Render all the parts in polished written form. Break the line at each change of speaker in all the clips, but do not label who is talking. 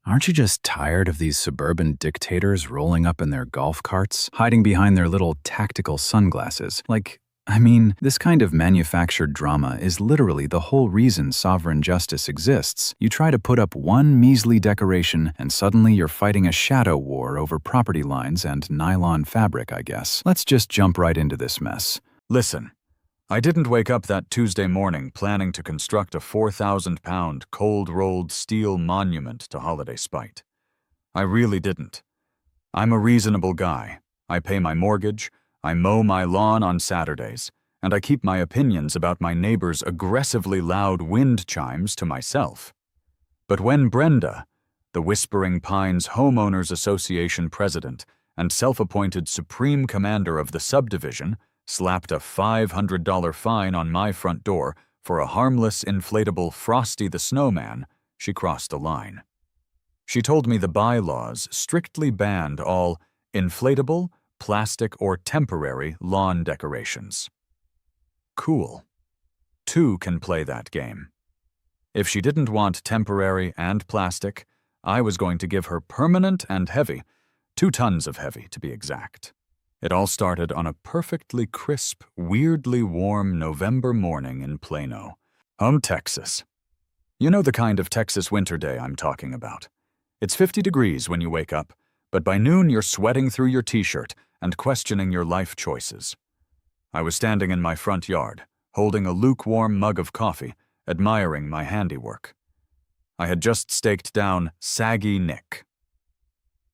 Aren't you just tired of these suburban dictators rolling up in their golf carts, hiding behind their little tactical sunglasses? This kind of manufactured drama is literally the whole reason sovereign justice exists. You try to put up one measly decoration, and suddenly you're fighting a shadow war over property lines and nylon fabric, I guess. Let's just jump right into this mess.
Listen, I didn't wake up that Tuesday morning planning to construct a 4,000-pound cold-rolled steel monument to holiday spite. I really didn't. I'm a reasonable guy. I pay my mortgage, I mow my lawn on Saturdays, and I keep my opinions about my neighbor's aggressively loud wind chimes to myself. But when Brenda, the Whispering Pines Homeowners Association president and self-appointed supreme commander of the subdivision, slapped a $500 fine on my front door for a harmless inflatable Frosty the Snowman, she crossed a line. She told me the bylaws strictly banned all inflatable, plastic, or temporary lawn decorations. Cool. Two can play that game. If she didn't want temporary and plastic, I was going to give her permanent and heavy, 2 tons of heavy to be exact. It all started on a perfectly crisp, weirdly warm November morning in Plano, home Texas. You know the kind of Texas winter day I'm talking about. It's 50 degrees when you wake up, but by noon you're sweating through your t-shirt and questioning your life choices. I was standing in my front yard, holding a lukewarm mug of coffee, admiring my handiwork. I had just staked down Saggy Nick.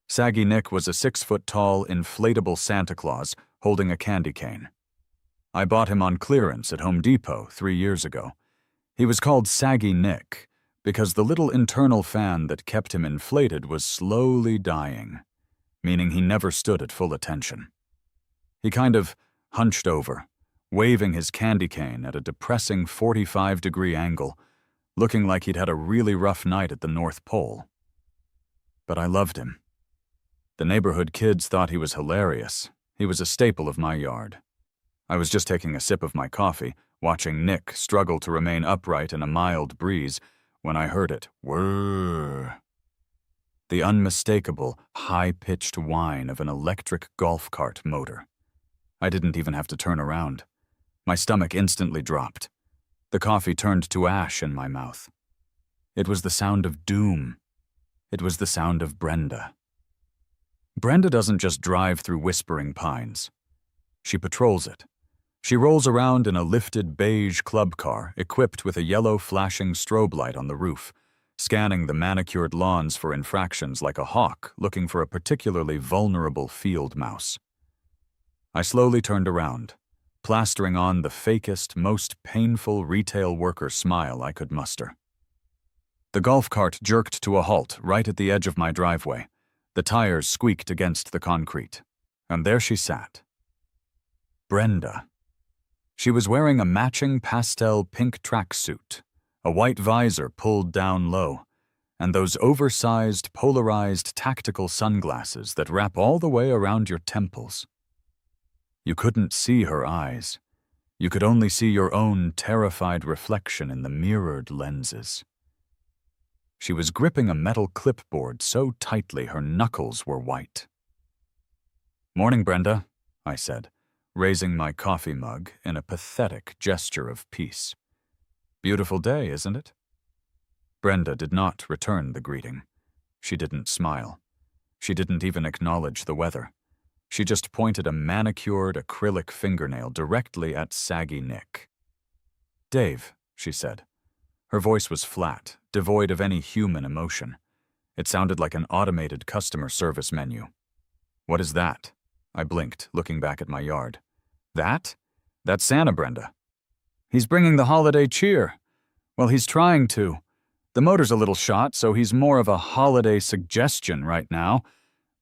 Saggy Nick was a 6-foot-tall, inflatable Santa Claus holding a candy cane. I bought him on clearance at Home Depot 3 years ago. He was called Saggy Nick because the little internal fan that kept him inflated was slowly dying, meaning he never stood at full attention. He kind of hunched over, waving his candy cane at a depressing 45-degree angle, looking like he'd had a really rough night at the North Pole. But I loved him. The neighborhood kids thought he was hilarious. He was a staple of my yard. I was just taking a sip of my coffee, watching Nick struggle to remain upright in a mild breeze, when I heard it whirr. The unmistakable, high-pitched whine of an electric golf cart motor. I didn't even have to turn around. My stomach instantly dropped. The coffee turned to ash in my mouth. It was the sound of doom. It was the sound of Brenda. Brenda doesn't just drive through Whispering Pines. She patrols it. She rolls around in a lifted beige club car equipped with a yellow flashing strobe light on the roof, scanning the manicured lawns for infractions like a hawk looking for a particularly vulnerable field mouse. I slowly turned around, plastering on the fakest, most painful retail worker smile I could muster. The golf cart jerked to a halt right at the edge of my driveway. The tires squeaked against the concrete, and there she sat. Brenda. She was wearing a matching pastel pink tracksuit, a white visor pulled down low, and those oversized, polarized tactical sunglasses that wrap all the way around your temples. You couldn't see her eyes. You could only see your own terrified reflection in the mirrored lenses. She was gripping a metal clipboard so tightly her knuckles were white. "Morning, Brenda," I said, raising my coffee mug in a pathetic gesture of peace. "Beautiful day, isn't it?" Brenda did not return the greeting. She didn't smile. She didn't even acknowledge the weather. She just pointed a manicured acrylic fingernail directly at Saggy Nick. "Dave," she said. Her voice was flat, devoid of any human emotion. It sounded like an automated customer service menu. "What is that?" I blinked, looking back at my yard. "That? That's Santa, Brenda. He's bringing the holiday cheer. Well, he's trying to. The motor's a little shot, so he's more of a holiday suggestion right now,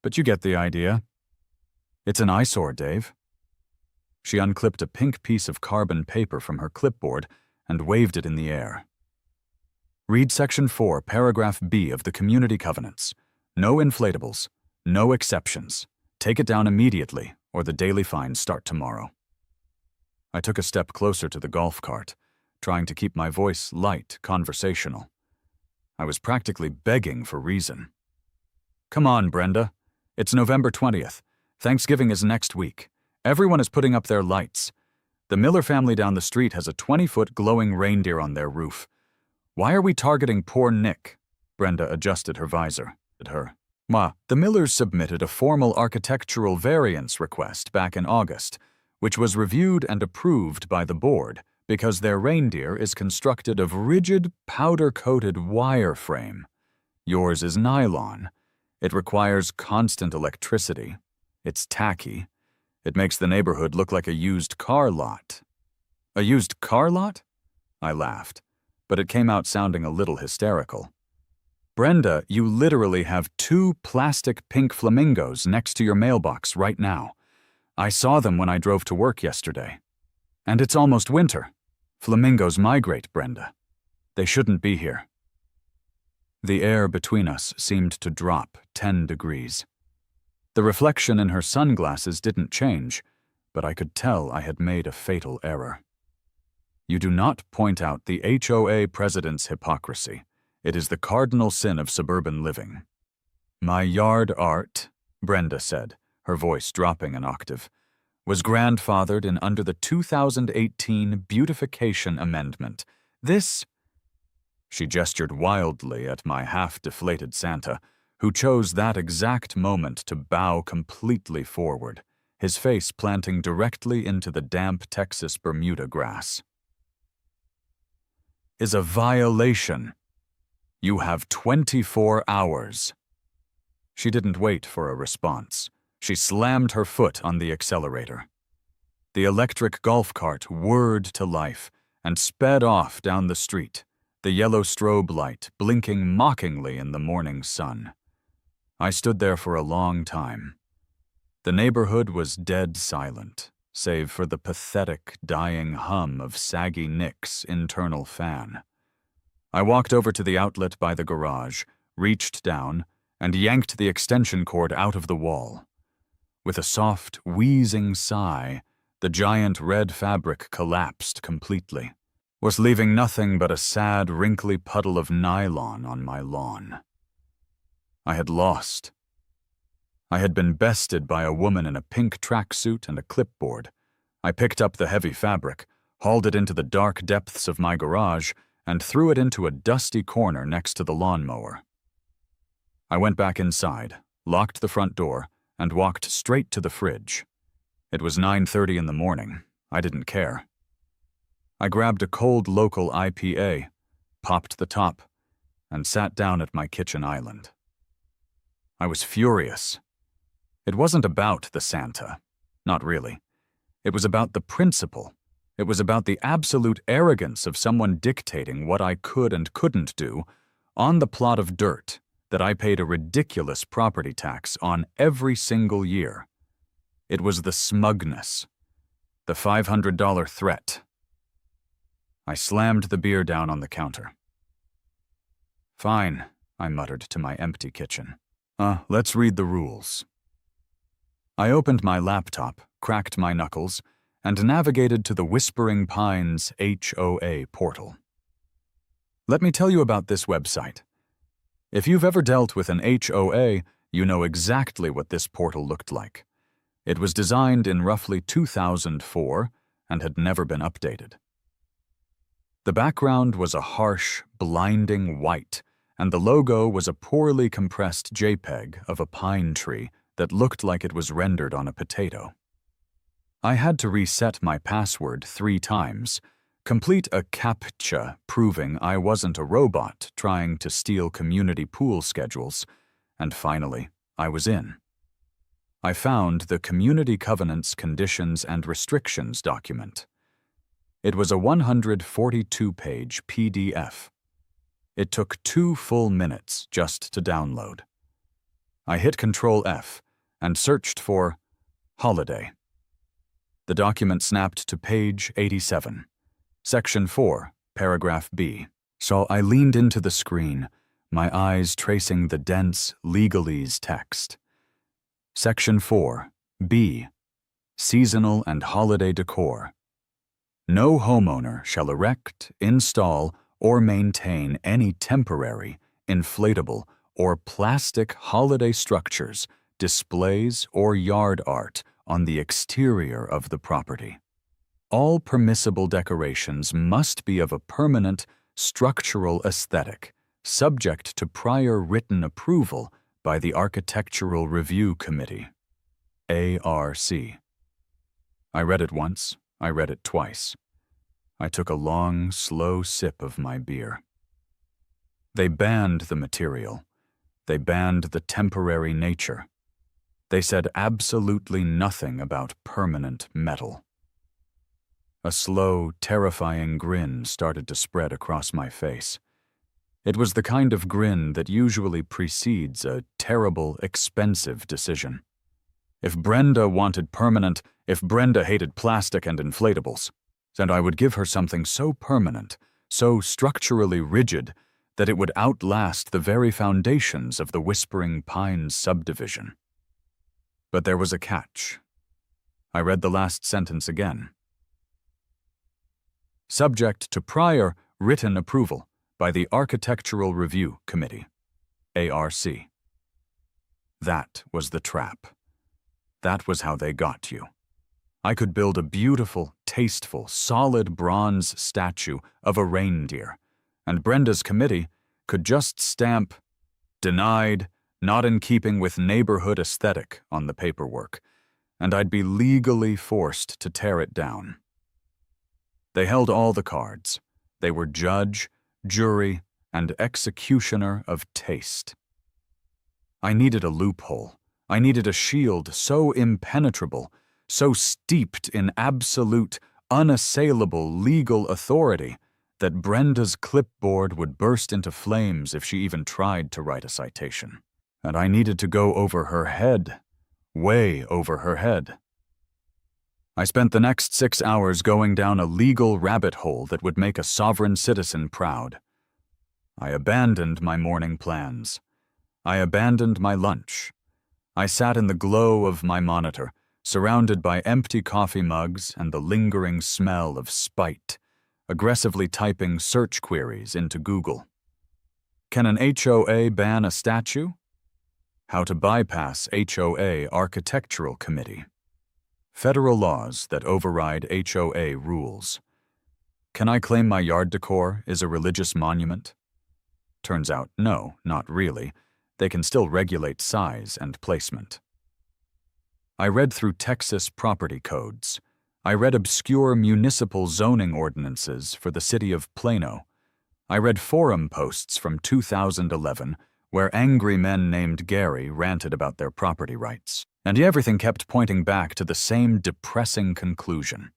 but you get the idea. It's an eyesore, Dave." She unclipped a pink piece of carbon paper from her clipboard and waved it in the air. "Read Section 4, Paragraph B of the Community Covenants. No inflatables. No exceptions. Take it down immediately, or the daily fines start tomorrow." I took a step closer to the golf cart, trying to keep my voice light, conversational. I was practically begging for reason. Come on, Brenda. It's November 20th. Thanksgiving is next week. Everyone is putting up their lights. The Miller family down the street has a 20-foot glowing reindeer on their roof. Why are we targeting poor Nick? Brenda adjusted her visor at her. The Millers submitted a formal architectural variance request back in August, which was reviewed and approved by the board because their reindeer is constructed of rigid, powder-coated wire frame. Yours is nylon. It requires constant electricity. It's tacky. It makes the neighborhood look like a used car lot. A used car lot? I laughed, but it came out sounding a little hysterical. Brenda, you literally have 2 plastic pink flamingos next to your mailbox right now. I saw them when I drove to work yesterday. And it's almost winter. Flamingos migrate, Brenda. They shouldn't be here. The air between us seemed to drop 10 degrees. The reflection in her sunglasses didn't change, but I could tell I had made a fatal error. You do not point out the HOA president's hypocrisy. It is the cardinal sin of suburban living. My yard art, Brenda said, her voice dropping an octave, was grandfathered in under the 2018 Beautification Amendment. She gestured wildly at my half-deflated Santa, who chose that exact moment to bow completely forward, his face planting directly into the damp Texas Bermuda grass. Is a violation. You have 24 hours. She didn't wait for a response. She slammed her foot on the accelerator. The electric golf cart whirred to life and sped off down the street, the yellow strobe light blinking mockingly in the morning sun. I stood there for a long time. The neighborhood was dead silent, save for the pathetic, dying hum of Saggy Nick's internal fan. I walked over to the outlet by the garage, reached down, and yanked the extension cord out of the wall. With a soft, wheezing sigh, the giant red fabric collapsed completely, was leaving nothing but a sad, wrinkly puddle of nylon on my lawn. I had lost. I had been bested by a woman in a pink tracksuit and a clipboard. I picked up the heavy fabric, hauled it into the dark depths of my garage, and threw it into a dusty corner next to the lawnmower. I went back inside, locked the front door, and walked straight to the fridge. It was 9:30 in the morning. I didn't care. I grabbed a cold local IPA, popped the top, and sat down at my kitchen island. I was furious. It wasn't about the Santa. Not really. It was about the principle. It was about the absolute arrogance of someone dictating what I could and couldn't do on the plot of dirt that I paid a ridiculous property tax on every single year. It was the smugness, the $500 threat. I slammed the beer down on the counter. Fine, I muttered to my empty kitchen. Let's read the rules. I opened my laptop, cracked my knuckles, and navigated to the Whispering Pines HOA portal. Let me tell you about this website. If you've ever dealt with an HOA, you know exactly what this portal looked like. It was designed in roughly 2004 and had never been updated. The background was a harsh, blinding white, and the logo was a poorly compressed JPEG of a pine tree that looked like it was rendered on a potato. I had to reset my password 3 times, complete a CAPTCHA proving I wasn't a robot trying to steal community pool schedules, and finally, I was in. I found the Community Covenants, Conditions, and Restrictions document. It was a 142-page PDF. It took 2 full minutes just to download. I hit Control F and searched for holiday. The document snapped to page 87, Section 4, Paragraph B. So I leaned into the screen, my eyes tracing the dense legalese text. Section 4, B, Seasonal and Holiday Decor. No homeowner shall erect, install, or maintain any temporary, inflatable, or plastic holiday structures, displays, or yard art on the exterior of the property. All permissible decorations must be of a permanent, structural aesthetic, subject to prior written approval by the Architectural Review Committee, ARC. I read it once, I read it twice. I took a long, slow sip of my beer. They banned the material. They banned the temporary nature. They said absolutely nothing about permanent metal. A slow, terrifying grin started to spread across my face. It was the kind of grin that usually precedes a terrible, expensive decision. If Brenda wanted permanent, if Brenda hated plastic and inflatables, then I would give her something so permanent, so structurally rigid, that it would outlast the very foundations of the Whispering Pines subdivision. But there was a catch. I read the last sentence again. Subject to prior written approval by the Architectural Review Committee, ARC. That was the trap. That was how they got you. I could build a beautiful, tasteful, solid bronze statue of a reindeer, and Brenda's committee could just stamp "denied, not in keeping with neighborhood aesthetic" on the paperwork, and I'd be legally forced to tear it down. They held all the cards. They were judge, jury, and executioner of taste. I needed a loophole. I needed a shield so impenetrable, so steeped in absolute, unassailable legal authority that Brenda's clipboard would burst into flames if she even tried to write a citation. And I needed to go over her head, way over her head. I spent the next 6 hours going down a legal rabbit hole that would make a sovereign citizen proud. I abandoned my morning plans. I abandoned my lunch. I sat in the glow of my monitor, surrounded by empty coffee mugs and the lingering smell of spite, aggressively typing search queries into Google. Can an HOA ban a statue? How to bypass HOA Architectural Committee. Federal laws that override HOA rules. Can I claim my yard decor is a religious monument? Turns out, no, not really. They can still regulate size and placement. I read through Texas property codes. I read obscure municipal zoning ordinances for the city of Plano. I read forum posts from 2011 where angry men named Gary ranted about their property rights. And everything kept pointing back to the same depressing conclusion.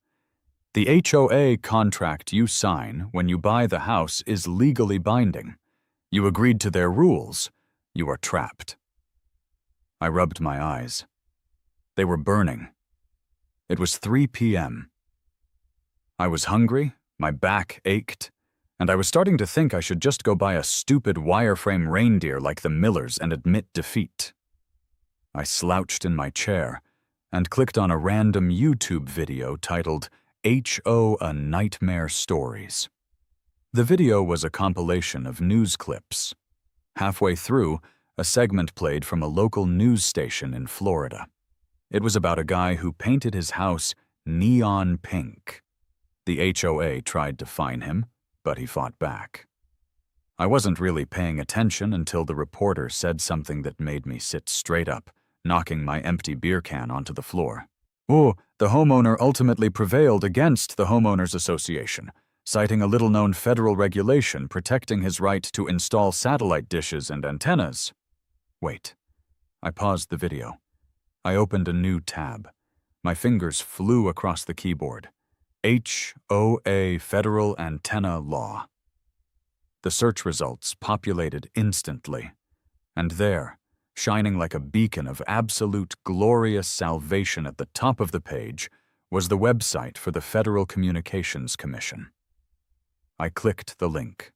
The HOA contract you sign when you buy the house is legally binding. You agreed to their rules. You are trapped. I rubbed my eyes. They were burning. It was 3 p.m. I was hungry, my back ached, and I was starting to think I should just go buy a stupid wireframe reindeer like the Millers and admit defeat. I slouched in my chair and clicked on a random YouTube video titled HO Nightmare Stories. The video was a compilation of news clips. Halfway through, a segment played from a local news station in Florida. It was about a guy who painted his house neon pink. The HOA tried to fine him, but he fought back. I wasn't really paying attention until the reporter said something that made me sit straight up, knocking my empty beer can onto the floor. Oh, the homeowner ultimately prevailed against the Homeowners Association, citing a little-known federal regulation protecting his right to install satellite dishes and antennas. Wait. I paused the video. I opened a new tab. My fingers flew across the keyboard. HOA Federal Antenna Law. The search results populated instantly. And there, shining like a beacon of absolute glorious salvation at the top of the page, was the website for the Federal Communications Commission. I clicked the link.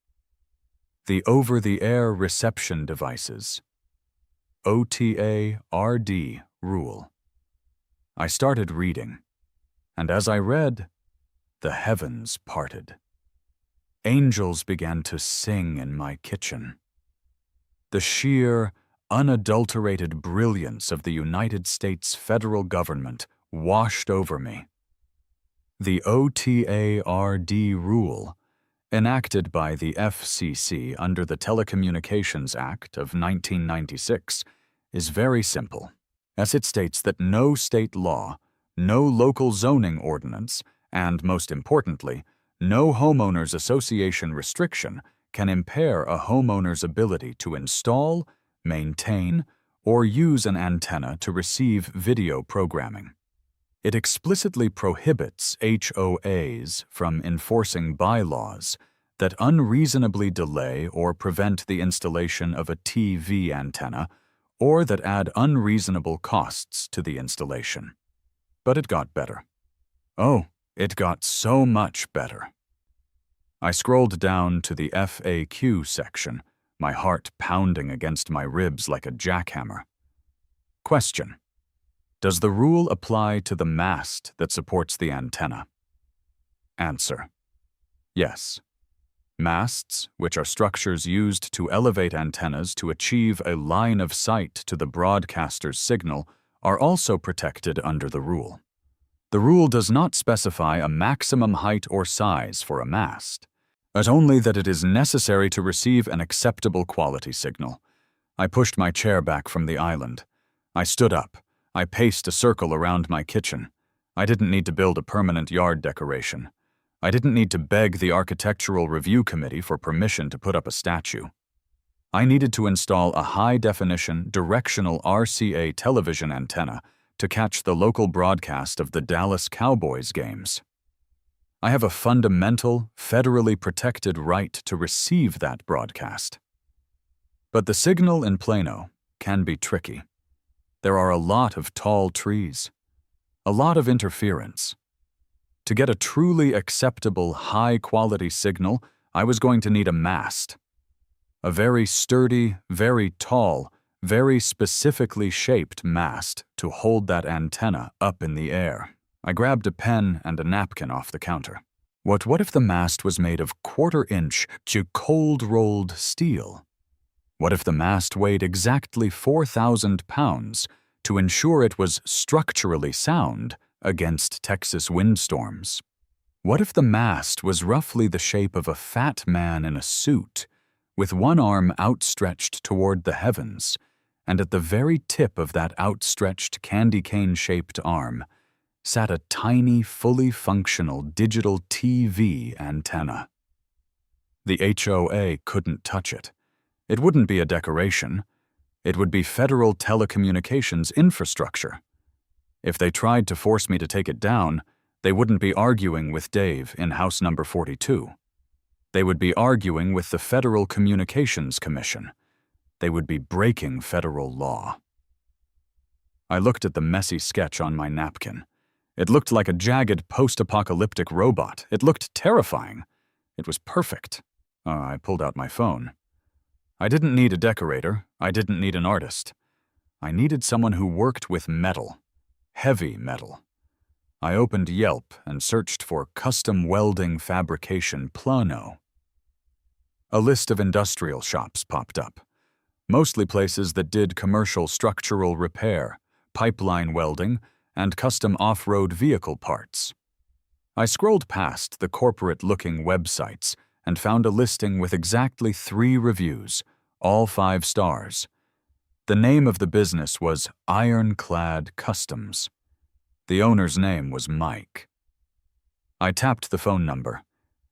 The over-the-air reception devices. OTA-RD rule. I started reading, and as I read, the heavens parted. Angels began to sing in my kitchen. The sheer, unadulterated brilliance of the United States federal government washed over me. The OTARD rule, enacted by the FCC under the Telecommunications Act of 1996, is very simple, as it states that no state law, no local zoning ordinance, and most importantly, no homeowners association restriction can impair a homeowner's ability to install, maintain, or use an antenna to receive video programming. It explicitly prohibits HOAs from enforcing bylaws that unreasonably delay or prevent the installation of a TV antenna or that add unreasonable costs to the installation. But it got better. Oh, it got so much better. I scrolled down to the FAQ section, my heart pounding against my ribs like a jackhammer. Question: does the rule apply to the mast that supports the antenna? Answer: yes. Masts, which are structures used to elevate antennas to achieve a line of sight to the broadcaster's signal, are also protected under the rule. The rule does not specify a maximum height or size for a mast, but only that it is necessary to receive an acceptable quality signal. I pushed my chair back from the island. I stood up. I paced a circle around my kitchen. I didn't need to build a permanent yard decoration. I didn't need to beg the Architectural Review Committee for permission to put up a statue. I needed to install a high-definition, directional RCA television antenna to catch the local broadcast of the Dallas Cowboys games. I have a fundamental, federally protected right to receive that broadcast. But the signal in Plano can be tricky. There are a lot of tall trees, a lot of interference. To get a truly acceptable, high-quality signal, I was going to need a mast. A very sturdy, very tall, very specifically shaped mast to hold that antenna up in the air. I grabbed a pen and a napkin off the counter. What if the mast was made of quarter-inch cold-rolled steel? What if the mast weighed exactly 4,000 pounds to ensure it was structurally sound against Texas windstorms? What if the mast was roughly the shape of a fat man in a suit, with one arm outstretched toward the heavens, and at the very tip of that outstretched candy cane-shaped arm sat a tiny, fully functional digital TV antenna? The HOA couldn't touch it. It wouldn't be a decoration. It would be federal telecommunications infrastructure. If they tried to force me to take it down, they wouldn't be arguing with Dave in house number 42. They would be arguing with the Federal Communications Commission. They would be breaking federal law. I looked at the messy sketch on my napkin. It looked like a jagged post-apocalyptic robot. It looked terrifying. It was perfect. I pulled out my phone. I didn't need a decorator. I didn't need an artist. I needed someone who worked with metal. Heavy metal. I opened Yelp and searched for custom welding fabrication Plano. A list of industrial shops popped up, mostly places that did commercial structural repair, pipeline welding, and custom off-road vehicle parts. I scrolled past the corporate-looking websites and found a listing with exactly 3 reviews, all 5 stars. The name of the business was Ironclad Customs. The owner's name was Mike. I tapped the phone number.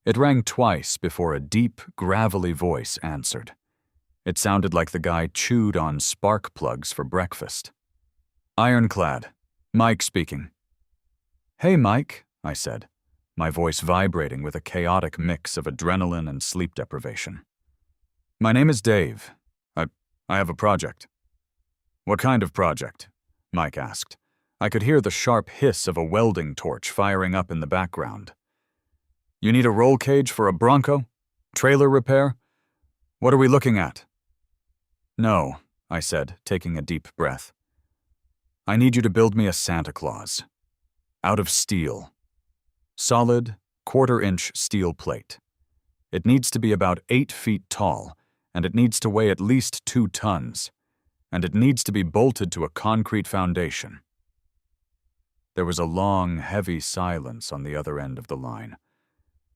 It rang twice before a deep, gravelly voice answered. It sounded like the guy chewed on spark plugs for breakfast. Ironclad. Mike speaking. Hey, Mike, I said, my voice vibrating with a chaotic mix of adrenaline and sleep deprivation. My name is Dave. I have a project. What kind of project? Mike asked. I could hear the sharp hiss of a welding torch firing up in the background. You need a roll cage for a Bronco? Trailer repair? What are we looking at? No, I said, taking a deep breath. I need you to build me a Santa Claus. Out of steel. Solid, quarter-inch steel plate. It needs to be about 8 feet tall and it needs to weigh at least 2 tons, and it needs to be bolted to a concrete foundation. There was a long, heavy silence on the other end of the line.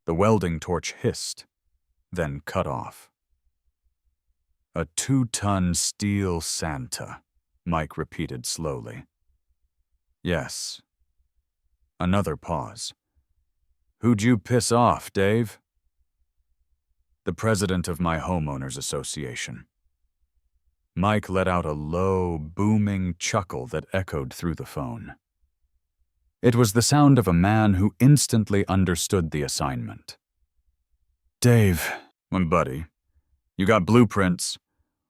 The welding torch hissed, then cut off. "A 2-ton steel Santa," Mike repeated slowly. "Yes." Another pause. "Who'd you piss off, Dave?" "The president of my homeowners association." Mike let out a low, booming chuckle that echoed through the phone. It was the sound of a man who instantly understood the assignment. "Dave, my buddy, you got blueprints,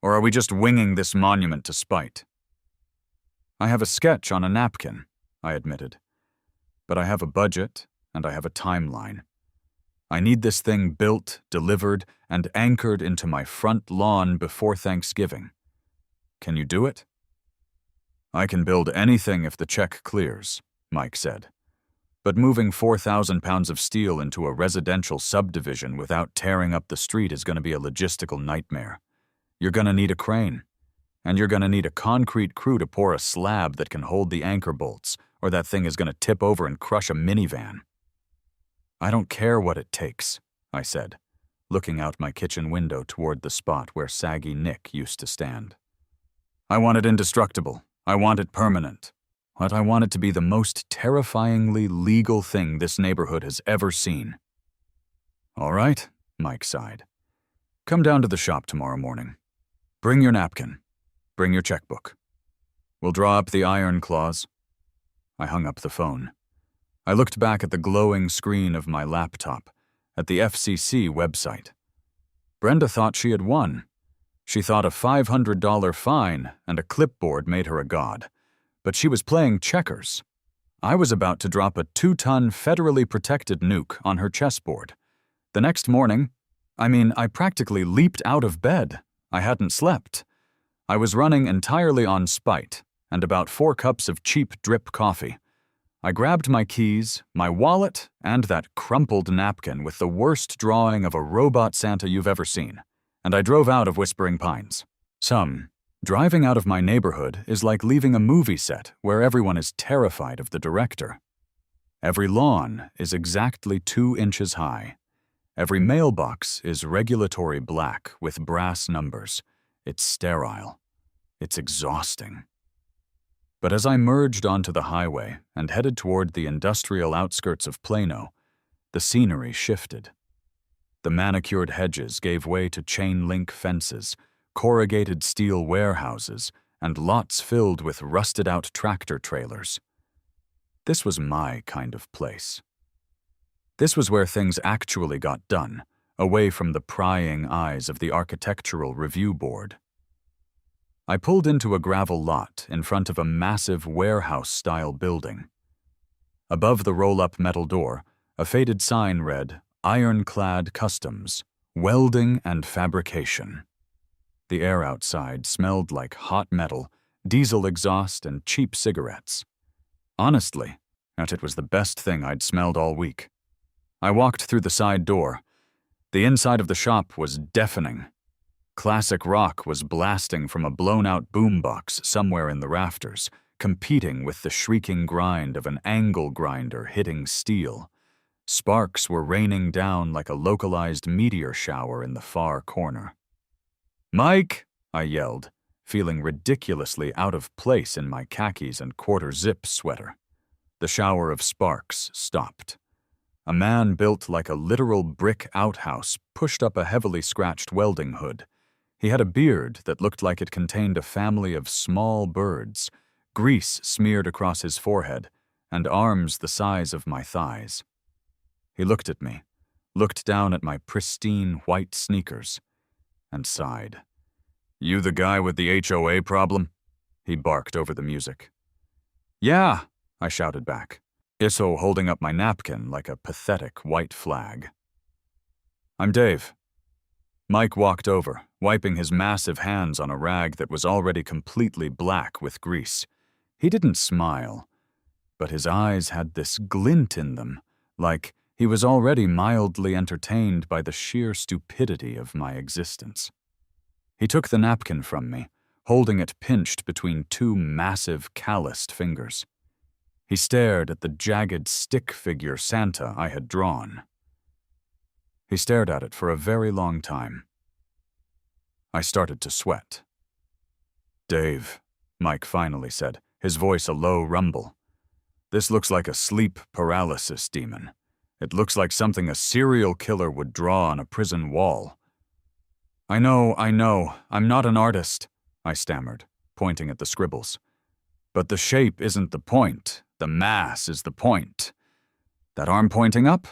or are we just winging this monument to spite?" "I have a sketch on a napkin," I admitted. "But I have a budget, and I have a timeline. I need this thing built, delivered, and anchored into my front lawn before Thanksgiving. Can you do it?" "I can build anything if the check clears," Mike said. "But moving 4,000 pounds of steel into a residential subdivision without tearing up the street is going to be a logistical nightmare. You're going to need a crane, and you're going to need a concrete crew to pour a slab that can hold the anchor bolts, or that thing is going to tip over and crush a minivan." "I don't care what it takes," I said, looking out my kitchen window toward the spot where saggy Nick used to stand. "I want it indestructible. I want it permanent. But I want it to be the most terrifyingly legal thing this neighborhood has ever seen." "All right," Mike sighed. "Come down to the shop tomorrow morning. Bring your napkin. Bring your checkbook. We'll draw up the iron clause." I hung up the phone. I looked back at the glowing screen of my laptop, at the FCC website. Brenda thought she had won. She thought a $500 fine and a clipboard made her a god. But she was playing checkers. I was about to drop a 2-ton federally protected nuke on her chessboard. The next morning, I practically leaped out of bed. I hadn't slept. I was running entirely on spite and about 4 cups of cheap drip coffee. I grabbed my keys, my wallet, and that crumpled napkin with the worst drawing of a robot Santa you've ever seen, and I drove out of Whispering Pines. Driving out of my neighborhood is like leaving a movie set where everyone is terrified of the director. Every lawn is exactly 2 inches high. Every mailbox is regulatory black with brass numbers. It's sterile. It's exhausting. But as I merged onto the highway and headed toward the industrial outskirts of Plano, the scenery shifted. The manicured hedges gave way to chain-link fences, corrugated steel warehouses, and lots filled with rusted-out tractor trailers. This was my kind of place. This was where things actually got done, away from the prying eyes of the Architectural Review Board. I pulled into a gravel lot in front of a massive warehouse-style building. Above the roll-up metal door, a faded sign read, "Ironclad Customs, Welding and Fabrication." The air outside smelled like hot metal, diesel exhaust, and cheap cigarettes. Honestly, it was the best thing I'd smelled all week. I walked through the side door. The inside of the shop was deafening. Classic rock was blasting from a blown-out boombox somewhere in the rafters, competing with the shrieking grind of an angle grinder hitting steel. Sparks were raining down like a localized meteor shower in the far corner. "Mike!" I yelled, feeling ridiculously out of place in my khakis and quarter-zip sweater. The shower of sparks stopped. A man built like a literal brick outhouse pushed up a heavily scratched welding hood. He had a beard that looked like it contained a family of small birds, grease smeared across his forehead, and arms the size of my thighs. He looked at me, looked down at my pristine white sneakers, and sighed. "You the guy with the HOA problem?" he barked over the music. "Yeah," I shouted back, Isso holding up my napkin like a pathetic white flag. "I'm Dave." Mike walked over, wiping his massive hands on a rag that was already completely black with grease. He didn't smile, but his eyes had this glint in them, like he was already mildly entertained by the sheer stupidity of my existence. He took the napkin from me, holding it pinched between two massive, calloused fingers. He stared at the jagged stick figure Santa I had drawn. He stared at it for a very long time. I started to sweat. "Dave," Mike finally said, his voice a low rumble. "This looks like a sleep paralysis demon. It looks like something a serial killer would draw on a prison wall." I know, I'm not an artist," I stammered, pointing at the scribbles. "But the shape isn't the point. The mass is the point. That arm pointing up?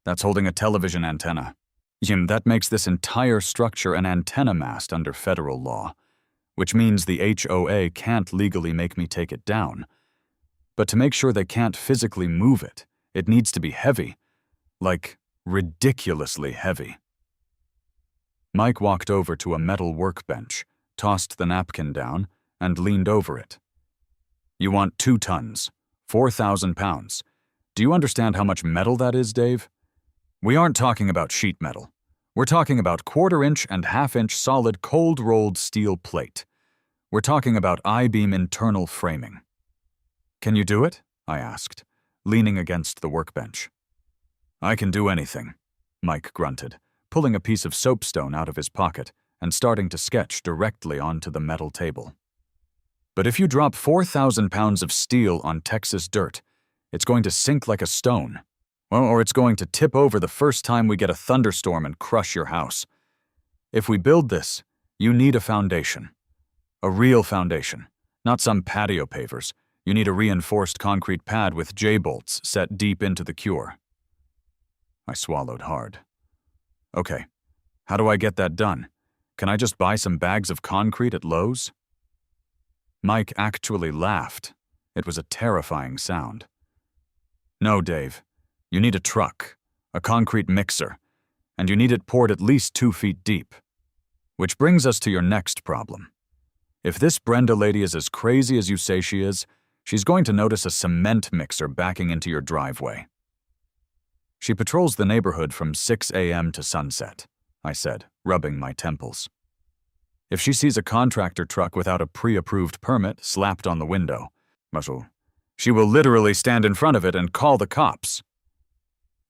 That's holding a television antenna. Jim, that makes this entire structure an antenna mast under federal law, which means the HOA can't legally make me take it down. But to make sure they can't physically move it, it needs to be heavy. Like, ridiculously heavy." Mike walked over to a metal workbench, tossed the napkin down, and leaned over it. "You want 2 tons, 4,000 pounds. Do you understand how much metal that is, Dave? We aren't talking about sheet metal. We're talking about 1/4-inch and 1/2-inch solid cold-rolled steel plate. We're talking about I-beam internal framing." "Can you do it?" I asked, leaning against the workbench. "I can do anything," Mike grunted, pulling a piece of soapstone out of his pocket and starting to sketch directly onto the metal table. "But if you drop 4,000 pounds of steel on Texas dirt, it's going to sink like a stone. Well, or it's going to tip over the first time we get a thunderstorm and crush your house. If we build this, you need a foundation. A real foundation, not some patio pavers. You need a reinforced concrete pad with J-bolts set deep into the cure." I swallowed hard. "Okay, how do I get that done? Can I just buy some bags of concrete at Lowe's?" Mike actually laughed. It was a terrifying sound. "No, Dave. You need a truck, a concrete mixer, and you need it poured at least 2 feet deep. Which brings us to your next problem. If this Brenda lady is as crazy as you say she is, she's going to notice a cement mixer backing into your driveway. She patrols the neighborhood from 6 a.m. to sunset," I said, rubbing my temples. "If she sees a contractor truck without a pre-approved permit slapped on the window, she will literally stand in front of it and call the cops."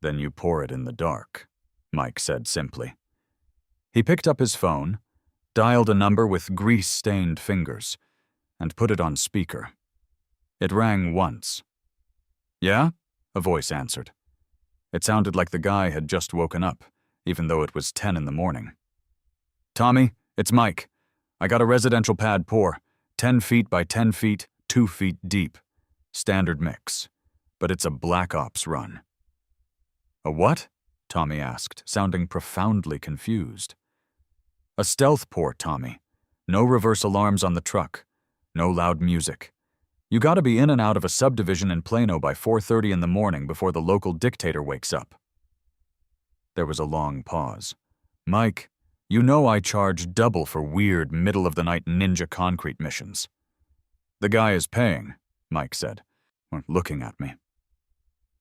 "Then you pour it in the dark," Mike said simply. He picked up his phone, dialed a number with grease-stained fingers, and put it on speaker. It rang once. "Yeah?" a voice answered. It sounded like the guy had just woken up, even though it was 10 in the morning. "Tommy, it's Mike. I got a residential pad pour, 10 feet by 10 feet, 2 feet deep. Standard mix. But it's a Black Ops run." "A what?" Tommy asked, sounding profoundly confused. "A stealth pour, Tommy. No reverse alarms on the truck. No loud music. You gotta be in and out of a subdivision in Plano by 4:30 in the morning before the local dictator wakes up." There was a long pause. "Mike, you know I charge double for weird middle-of-the-night ninja concrete missions." "The guy is paying," Mike said, looking at me.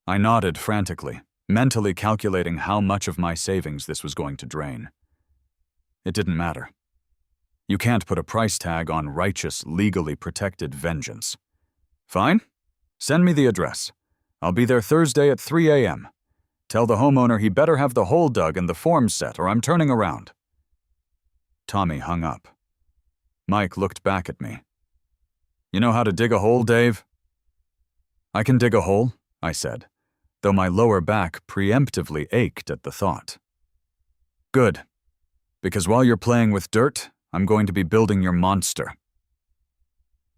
I nodded frantically, mentally calculating how much of my savings this was going to drain. It didn't matter. You can't put a price tag on righteous, legally protected vengeance. "Fine. Send me the address. I'll be there Thursday at 3 a.m. Tell the homeowner he better have the hole dug and the forms set or I'm turning around." Tommy hung up. Mike looked back at me. "You know how to dig a hole, Dave?" "I can dig a hole," I said, though my lower back preemptively ached at the thought. "Good. Because while you're playing with dirt, I'm going to be building your monster."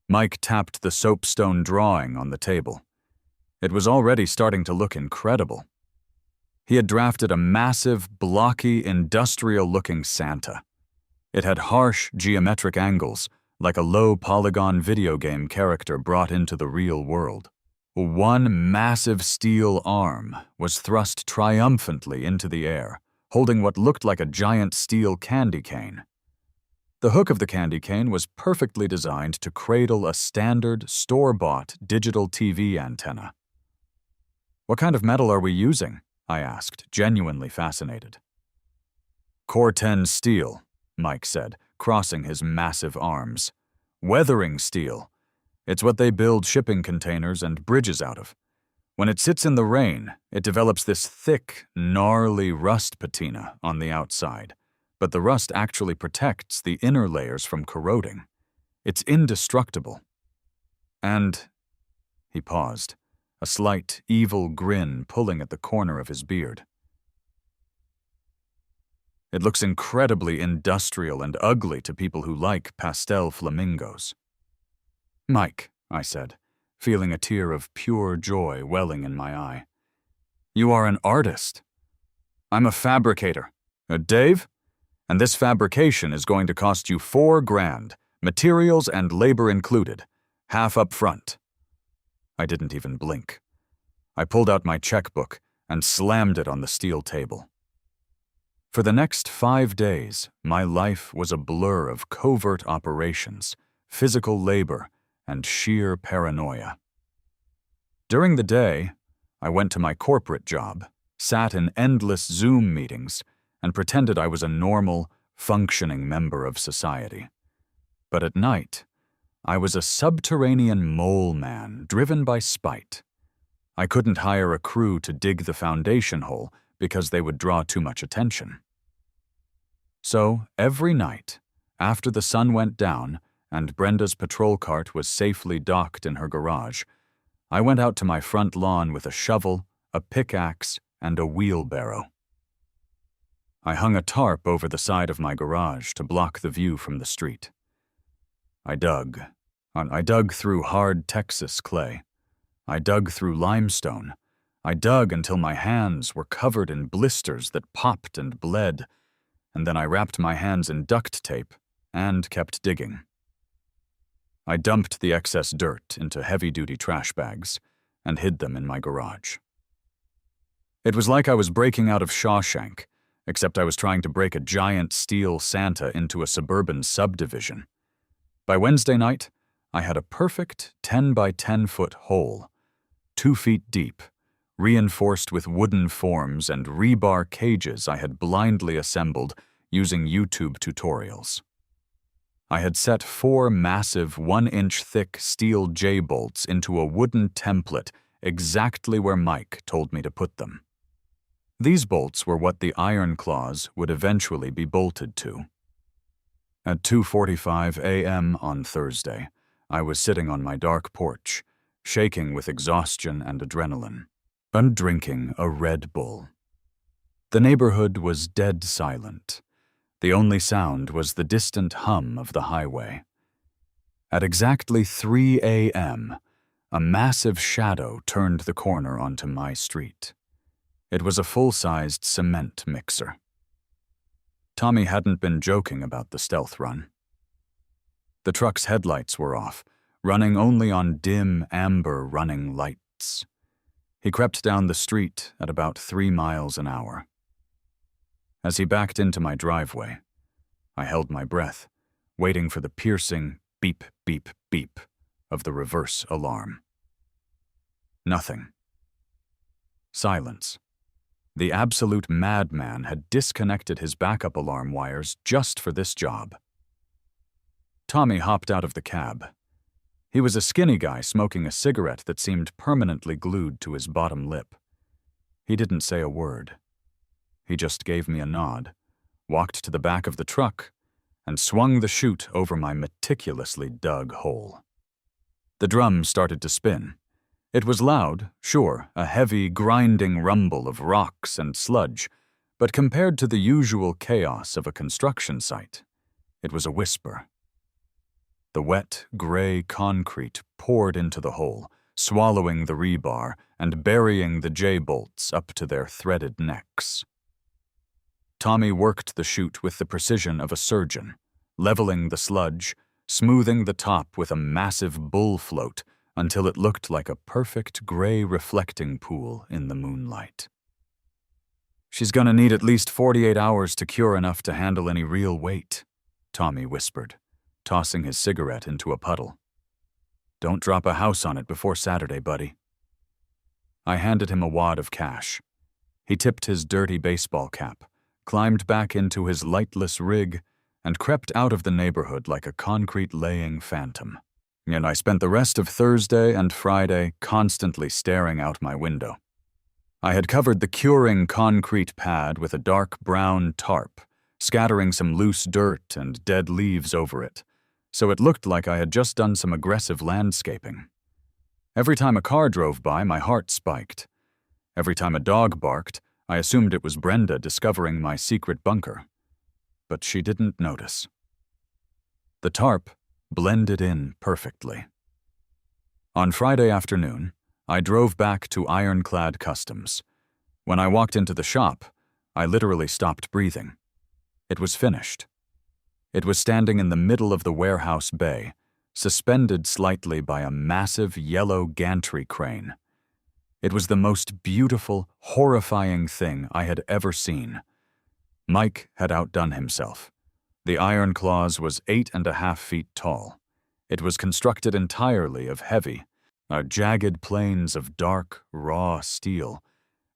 Mike tapped the soapstone drawing on the table. It was already starting to look incredible. He had drafted a massive, blocky, industrial-looking Santa. It had harsh, geometric angles, like a low-polygon video game character brought into the real world. One massive steel arm was thrust triumphantly into the air, holding what looked like a giant steel candy cane. The hook of the candy cane was perfectly designed to cradle a standard, store-bought digital TV antenna. "What kind of metal are we using?" I asked, genuinely fascinated. "Core 10 steel," Mike said, crossing his massive arms. Weathering steel. It's what they build shipping containers and bridges out of. When it sits in the rain, it develops this thick, gnarly rust patina on the outside, but the rust actually protects the inner layers from corroding. It's indestructible. And he paused, a slight, evil grin pulling at the corner of his beard. It looks incredibly industrial and ugly to people who like pastel flamingos. Mike, I said, feeling a tear of pure joy welling in my eye. You are an artist. I'm a fabricator. Dave? And this fabrication is going to cost you $4,000, materials and labor included, half up front. I didn't even blink. I pulled out my checkbook and slammed it on the steel table. For the next 5 days, my life was a blur of covert operations, physical labor, and sheer paranoia. During the day, I went to my corporate job, sat in endless Zoom meetings, and pretended I was a normal, functioning member of society. But at night, I was a subterranean mole man driven by spite. I couldn't hire a crew to dig the foundation hole because they would draw too much attention. So, every night, after the sun went down and Brenda's patrol cart was safely docked in her garage, I went out to my front lawn with a shovel, a pickaxe, and a wheelbarrow. I hung a tarp over the side of my garage to block the view from the street. I dug through hard Texas clay. I dug through limestone. I dug until my hands were covered in blisters that popped and bled, and then I wrapped my hands in duct tape and kept digging. I dumped the excess dirt into heavy-duty trash bags and hid them in my garage. It was like I was breaking out of Shawshank, except I was trying to break a giant steel Santa into a suburban subdivision. By Wednesday night, I had a perfect 10 by 10 foot hole, 2 feet deep, reinforced with wooden forms and rebar cages I had blindly assembled using YouTube tutorials. I had set 4 massive 1-inch thick steel J-bolts into a wooden template exactly where Mike told me to put them. These bolts were what the iron claws would eventually be bolted to. At 2:45 a.m. on Thursday, I was sitting on my dark porch, shaking with exhaustion and adrenaline, and drinking a Red Bull. The neighborhood was dead silent. The only sound was the distant hum of the highway. At exactly 3 a.m., a massive shadow turned the corner onto my street. It was a full-sized cement mixer. Tommy hadn't been joking about the stealth run. The truck's headlights were off, running only on dim, amber running lights. He crept down the street at about 3 miles an hour. As he backed into my driveway, I held my breath, waiting for the piercing beep, beep, beep of the reverse alarm. Nothing. Silence. The absolute madman had disconnected his backup alarm wires just for this job. Tommy hopped out of the cab. He was a skinny guy smoking a cigarette that seemed permanently glued to his bottom lip. He didn't say a word. He just gave me a nod, walked to the back of the truck, and swung the chute over my meticulously dug hole. The drum started to spin. It was loud, sure, a heavy, grinding rumble of rocks and sludge, but compared to the usual chaos of a construction site, it was a whisper. The wet, gray concrete poured into the hole, swallowing the rebar and burying the J-bolts up to their threaded necks. Tommy worked the chute with the precision of a surgeon, leveling the sludge, smoothing the top with a massive bull float until it looked like a perfect gray reflecting pool in the moonlight. "She's gonna need at least 48 hours to cure enough to handle any real weight," Tommy whispered, tossing his cigarette into a puddle. "Don't drop a house on it before Saturday, buddy." I handed him a wad of cash. He tipped his dirty baseball cap, climbed back into his lightless rig, and crept out of the neighborhood like a concrete-laying phantom. And I spent the rest of Thursday and Friday constantly staring out my window. I had covered the curing concrete pad with a dark brown tarp, scattering some loose dirt and dead leaves over it, so it looked like I had just done some aggressive landscaping. Every time a car drove by, my heart spiked. Every time a dog barked, I assumed it was Brenda discovering my secret bunker. But she didn't notice. The tarp blended in perfectly. On Friday afternoon, I drove back to Ironclad Customs. When I walked into the shop, I literally stopped breathing. It was finished. It was standing in the middle of the warehouse bay, suspended slightly by a massive yellow gantry crane. It was the most beautiful, horrifying thing I had ever seen. Mike had outdone himself. The iron claws was 8.5 feet tall. It was constructed entirely of heavy, jagged planes of dark, raw steel.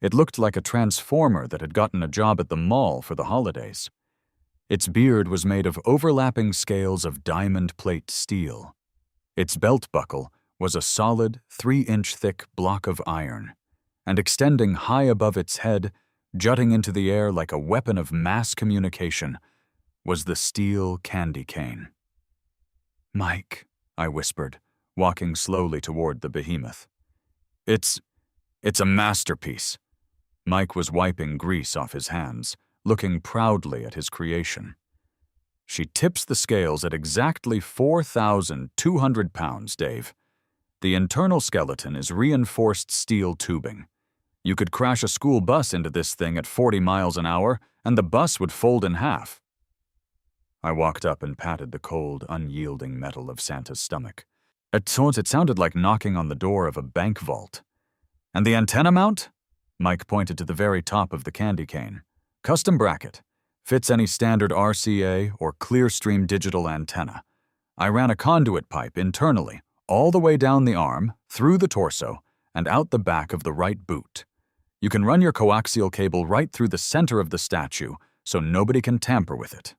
It looked like a transformer that had gotten a job at the mall for the holidays. Its beard was made of overlapping scales of diamond plate steel. Its belt buckle was a solid 3-inch thick block of iron, and extending high above its head, jutting into the air like a weapon of mass communication, was the steel candy cane. "Mike," I whispered, walking slowly toward the behemoth. It's a masterpiece." Mike was wiping grease off his hands, looking proudly at his creation. "She tips the scales at exactly 4,200 pounds, Dave. The internal skeleton is reinforced steel tubing. You could crash a school bus into this thing at 40 miles an hour, and the bus would fold in half." I walked up and patted the cold, unyielding metal of Santa's stomach. It sounded like knocking on the door of a bank vault. "And the antenna mount?" Mike pointed to the very top of the candy cane. "Custom bracket. Fits any standard RCA or Clearstream digital antenna. I ran a conduit pipe internally, all the way down the arm, through the torso, and out the back of the right boot. You can run your coaxial cable right through the center of the statue, so nobody can tamper with it."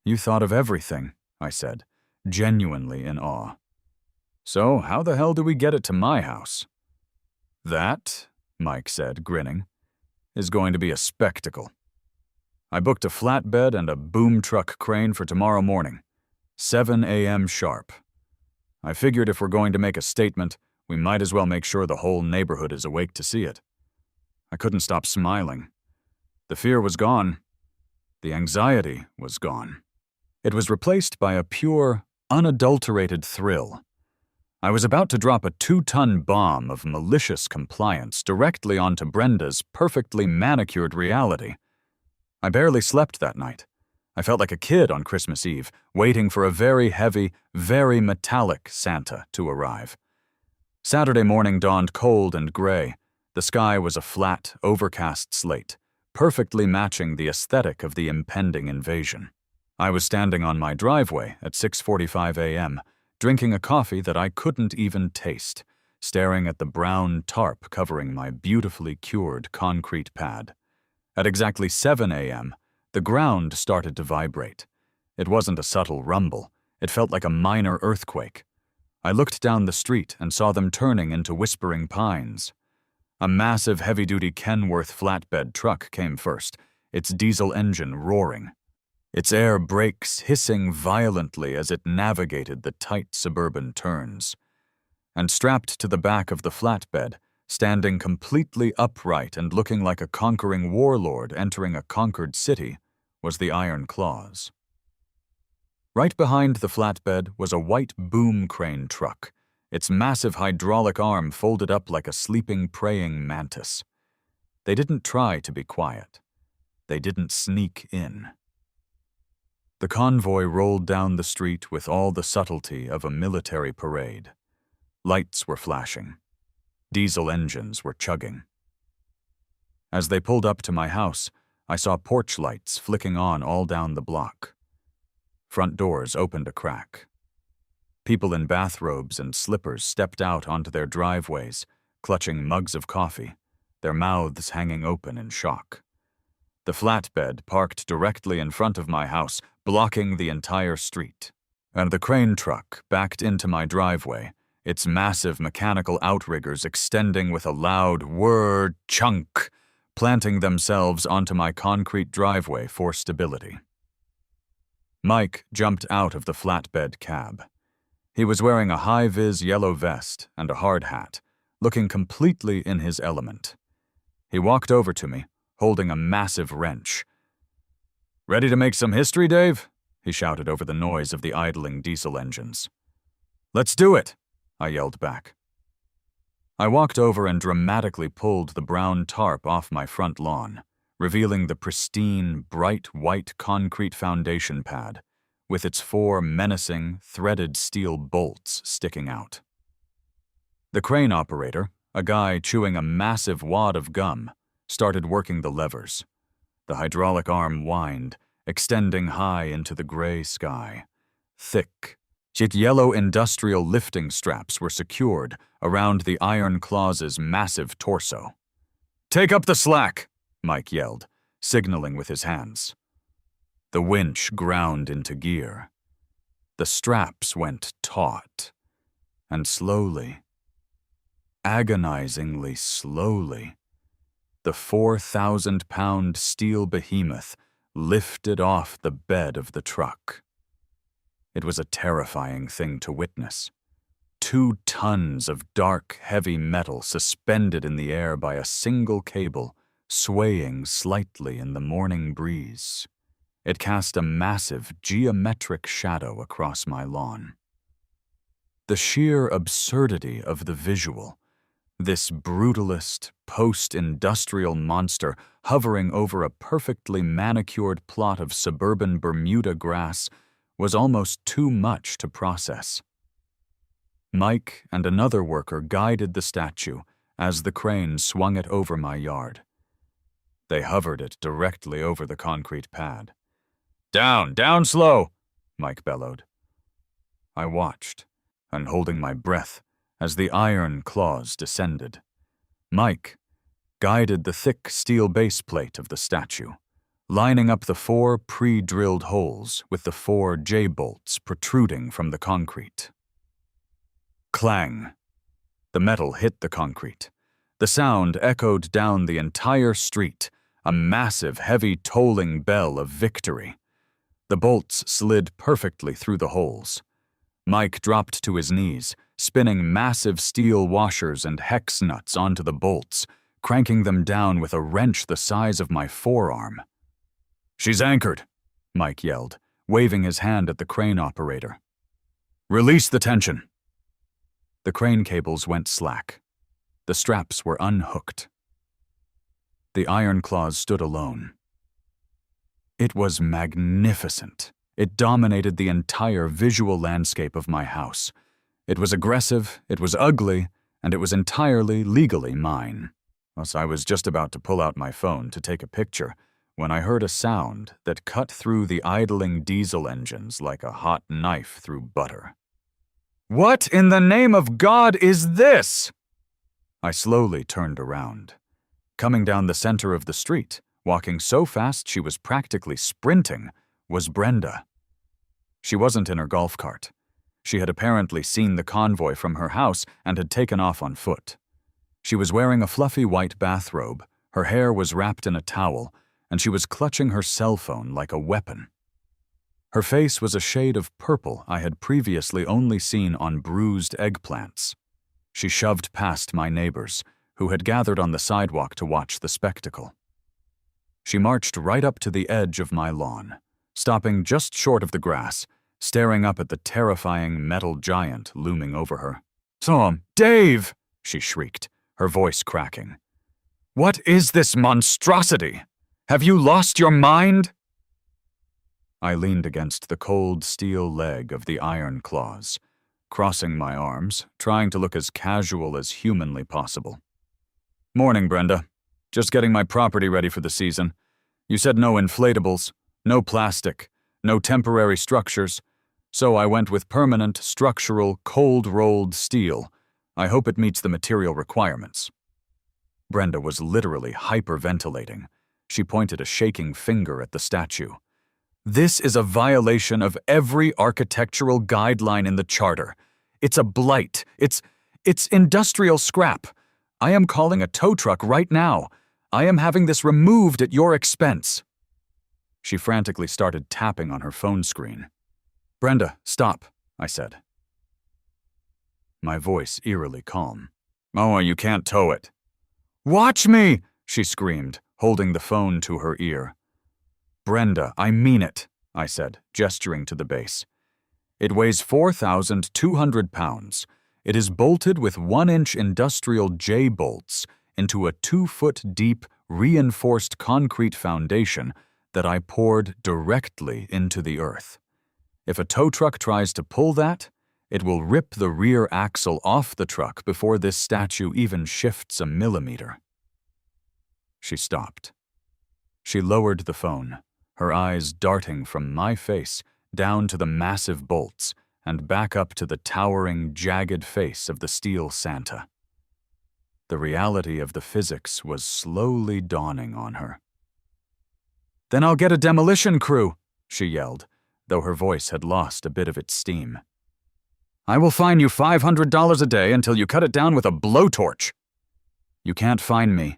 "You thought of everything," I said, genuinely in awe. "So how the hell do we get it to my house?" "That," Mike said, grinning, "is going to be a spectacle. I booked a flatbed and a boom truck crane for tomorrow morning, 7 a.m. sharp. I figured if we're going to make a statement, we might as well make sure the whole neighborhood is awake to see it." I couldn't stop smiling. The fear was gone. The anxiety was gone. It was replaced by a pure, unadulterated thrill. I was about to drop a 2-ton bomb of malicious compliance directly onto Brenda's perfectly manicured reality. I barely slept that night. I felt like a kid on Christmas Eve, waiting for a very heavy, very metallic Santa to arrive. Saturday morning dawned cold and gray. The sky was a flat, overcast slate, perfectly matching the aesthetic of the impending invasion. I was standing on my driveway at 6:45 a.m., drinking a coffee that I couldn't even taste, staring at the brown tarp covering my beautifully cured concrete pad. At exactly 7 a.m., the ground started to vibrate. It wasn't a subtle rumble. It felt like a minor earthquake. I looked down the street and saw them turning into whispering pines. A massive heavy-duty Kenworth flatbed truck came first, its diesel engine roaring. Its air brakes hissing violently as it navigated the tight suburban turns. And strapped to the back of the flatbed, standing completely upright and looking like a conquering warlord entering a conquered city, was the Iron Claus. Right behind the flatbed was a white boom crane truck, its massive hydraulic arm folded up like a sleeping praying mantis. They didn't try to be quiet. They didn't sneak in. The convoy rolled down the street with all the subtlety of a military parade. Lights were flashing. Diesel engines were chugging. As they pulled up to my house, I saw porch lights flicking on all down the block. Front doors opened a crack. People in bathrobes and slippers stepped out onto their driveways, clutching mugs of coffee, their mouths hanging open in shock. the flatbed parked directly in front of my house, blocking the entire street. And the crane truck backed into my driveway, its massive mechanical outriggers extending with a loud whir chunk, planting themselves onto my concrete driveway for stability. Mike jumped out of the flatbed cab. He was wearing a high-vis yellow vest and a hard hat, looking completely in his element. He walked over to me, holding a massive wrench. "Ready to make some history, Dave?" he shouted over the noise of the idling diesel engines. "Let's do it," I yelled back. I walked over and dramatically pulled the brown tarp off my front lawn, revealing the pristine, bright white concrete foundation pad, with its 4 menacing, threaded steel bolts sticking out. The crane operator, a guy chewing a massive wad of gum, started working the levers. The hydraulic arm whined, extending high into the gray sky. Thick, yet yellow industrial lifting straps were secured around the Iron Claus's massive torso. "Take up the slack!" Mike yelled, signaling with his hands. The winch ground into gear. The straps went taut, and slowly, agonizingly slowly, the 4,000-pound steel behemoth lifted off the bed of the truck. It was a terrifying thing to witness. 2 tons of dark, heavy metal suspended in the air by a single cable, swaying slightly in the morning breeze. It cast a massive, geometric shadow across my lawn. The sheer absurdity of the visual, this brutalist, post-industrial monster hovering over a perfectly manicured plot of suburban Bermuda grass, was almost too much to process. Mike and another worker guided the statue as the crane swung it over my yard. They hovered it directly over the concrete pad. "Down, down slow!" Mike bellowed. I watched, and holding my breath, as the Iron Claws descended. Mike guided the thick steel base plate of the statue, lining up the 4 pre-drilled holes with the 4 J-bolts protruding from the concrete. Clang! The metal hit the concrete. The sound echoed down the entire street, a massive, heavy tolling bell of victory. The bolts slid perfectly through the holes. Mike dropped to his knees, spinning massive steel washers and hex nuts onto the bolts, cranking them down with a wrench the size of my forearm. "She's anchored," Mike yelled, waving his hand at the crane operator. "Release the tension." The crane cables went slack. The straps were unhooked. The Iron Claws stood alone. It was magnificent. It dominated the entire visual landscape of my house. It was aggressive, it was ugly, and it was entirely legally mine. Thus, I was just about to pull out my phone to take a picture when I heard a sound that cut through the idling diesel engines like a hot knife through butter. "What in the name of God is this?" I slowly turned around. Coming down the center of the street, walking so fast she was practically sprinting, was Brenda. She wasn't in her golf cart. She had apparently seen the convoy from her house and had taken off on foot. She was wearing a fluffy white bathrobe, her hair was wrapped in a towel, and she was clutching her cell phone like a weapon. Her face was a shade of purple I had previously only seen on bruised eggplants. She shoved past my neighbors, who had gathered on the sidewalk to watch the spectacle. She marched right up to the edge of my lawn, stopping just short of the grass, staring up at the terrifying metal giant looming over her. "Tom! Dave!" she shrieked, her voice cracking. "What is this monstrosity? Have you lost your mind?" I leaned against the cold steel leg of the Iron Claws, crossing my arms, trying to look as casual as humanly possible. "Morning, Brenda. Just getting my property ready for the season. You said no inflatables, no plastic, no temporary structures, so I went with permanent, structural, cold-rolled steel. I hope it meets the material requirements." Brenda was literally hyperventilating. She pointed a shaking finger at the statue. "This is a violation of every architectural guideline in the charter. It's a blight. It's industrial scrap. I am calling a tow truck right now. I am having this removed at your expense." She frantically started tapping on her phone screen. "Brenda, stop," I said. My voice eerily calm. "Oh, you can't tow it." "Watch me!" she screamed, holding the phone to her ear. "Brenda, I mean it," I said, gesturing to the base. "It weighs 4,200 pounds. It is bolted with 1-inch industrial J-bolts into a 2-foot-deep, reinforced concrete foundation that I poured directly into the earth. If a tow truck tries to pull that, it will rip the rear axle off the truck before this statue even shifts a millimeter." She stopped. She lowered the phone, her eyes darting from my face down to the massive bolts and back up to the towering, jagged face of the steel Santa. The reality of the physics was slowly dawning on her. "Then I'll get a demolition crew," she yelled, though her voice had lost a bit of its steam. "I will fine you $500 a day until you cut it down with a blowtorch." "You can't fine me,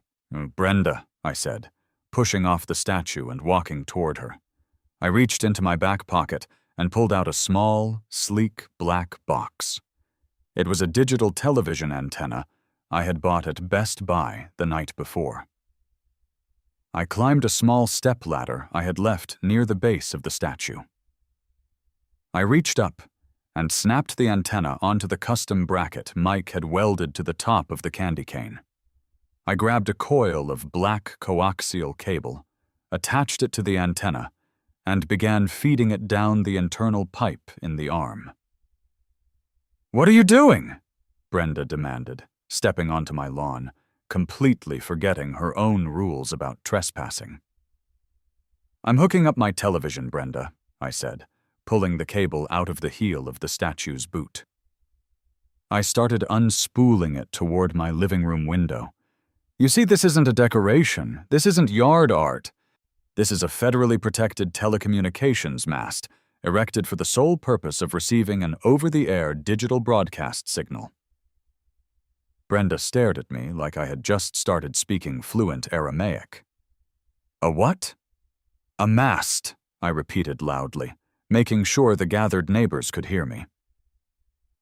Brenda," I said, pushing off the statue and walking toward her. I reached into my back pocket and pulled out a small, sleek black box. It was a digital television antenna I had bought at Best Buy the night before. I climbed a small step ladder I had left near the base of the statue. I reached up and snapped the antenna onto the custom bracket Mike had welded to the top of the candy cane. I grabbed a coil of black coaxial cable, attached it to the antenna, and began feeding it down the internal pipe in the arm. "What are you doing?" Brenda demanded, stepping onto my lawn, completely forgetting her own rules about trespassing. "I'm hooking up my television, Brenda," I said, pulling the cable out of the heel of the statue's boot. I started unspooling it toward my living room window. "You see, this isn't a decoration. This isn't yard art. This is a federally protected telecommunications mast, erected for the sole purpose of receiving an over-the-air digital broadcast signal." Brenda stared at me like I had just started speaking fluent Aramaic. "A what?" "A mast," I repeated loudly, making sure the gathered neighbors could hear me.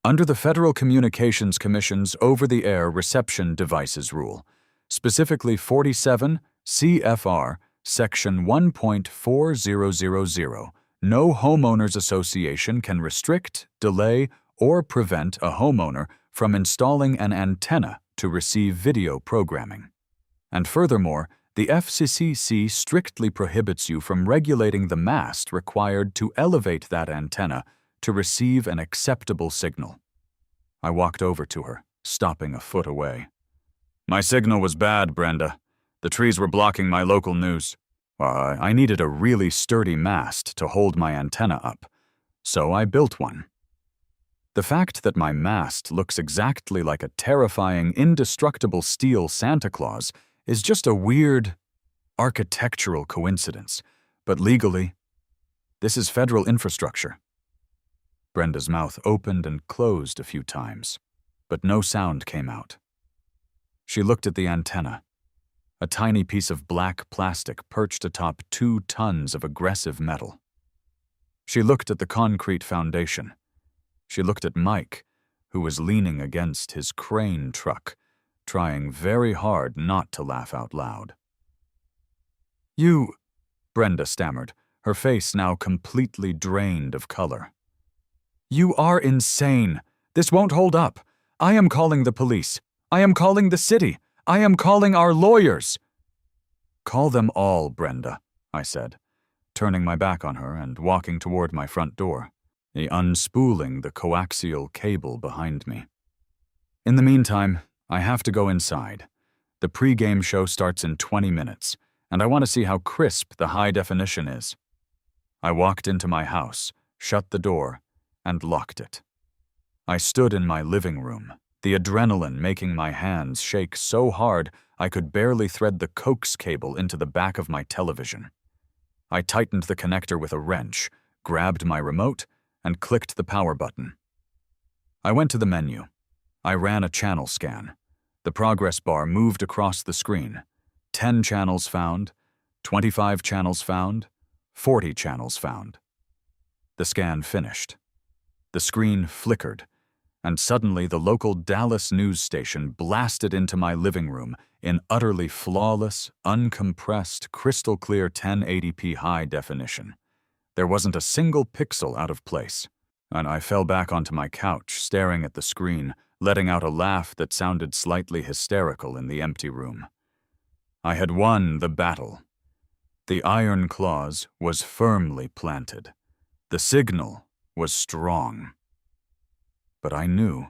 "Under the Federal Communications Commission's over-the-air reception devices rule, specifically 47 CFR Section 1.4000, no homeowners association can restrict, delay, or prevent a homeowner from installing an antenna to receive video programming. And furthermore, the FCCC strictly prohibits you from regulating the mast required to elevate that antenna to receive an acceptable signal." I walked over to her, stopping a foot away. "My signal was bad, Brenda. The trees were blocking my local news. I needed a really sturdy mast to hold my antenna up, so I built one. The fact that my mast looks exactly like a terrifying, indestructible steel Santa Claus is just a weird architectural coincidence, but legally, this is federal infrastructure." Brenda's mouth opened and closed a few times, but no sound came out. She looked at the antenna, a tiny piece of black plastic perched atop 2 tons of aggressive metal. She looked at the concrete foundation. She looked at Mike, who was leaning against his crane truck, trying very hard not to laugh out loud. "You," Brenda stammered, her face now completely drained of color. "You are insane. This won't hold up. I am calling the police. I am calling the city. I am calling our lawyers." "Call them all, Brenda," I said, turning my back on her and walking toward my front door, unspooling the coaxial cable behind me. "In the meantime, I have to go inside. The pre-game show starts in 20 minutes, and I want to see how crisp the high definition is." I walked into my house, shut the door, and locked it. I stood in my living room, the adrenaline making my hands shake so hard I could barely thread the coax cable into the back of my television. I tightened the connector with a wrench, grabbed my remote, and clicked the power button. I went to the menu. I ran a channel scan. The progress bar moved across the screen. 10 channels found, 25 channels found, 40 channels found. The scan finished. The screen flickered, and suddenly the local Dallas news station blasted into my living room in utterly flawless, uncompressed, crystal-clear 1080p high definition. There wasn't a single pixel out of place, and I fell back onto my couch, staring at the screen, letting out a laugh that sounded slightly hysterical in the empty room. I had won the battle. The iron claws was firmly planted. The signal was strong. But I knew,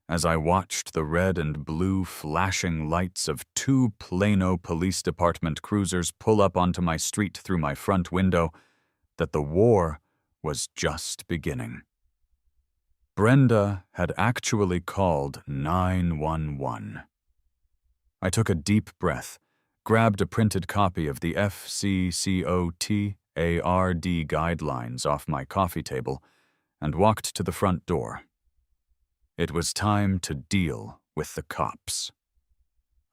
as I watched the red and blue flashing lights of 2 Plano Police Department cruisers pull up onto my street through my front window, that the war was just beginning. Brenda had actually called 911. I took a deep breath, grabbed a printed copy of the FCCOTARD guidelines off my coffee table, and walked to the front door. It was time to deal with the cops.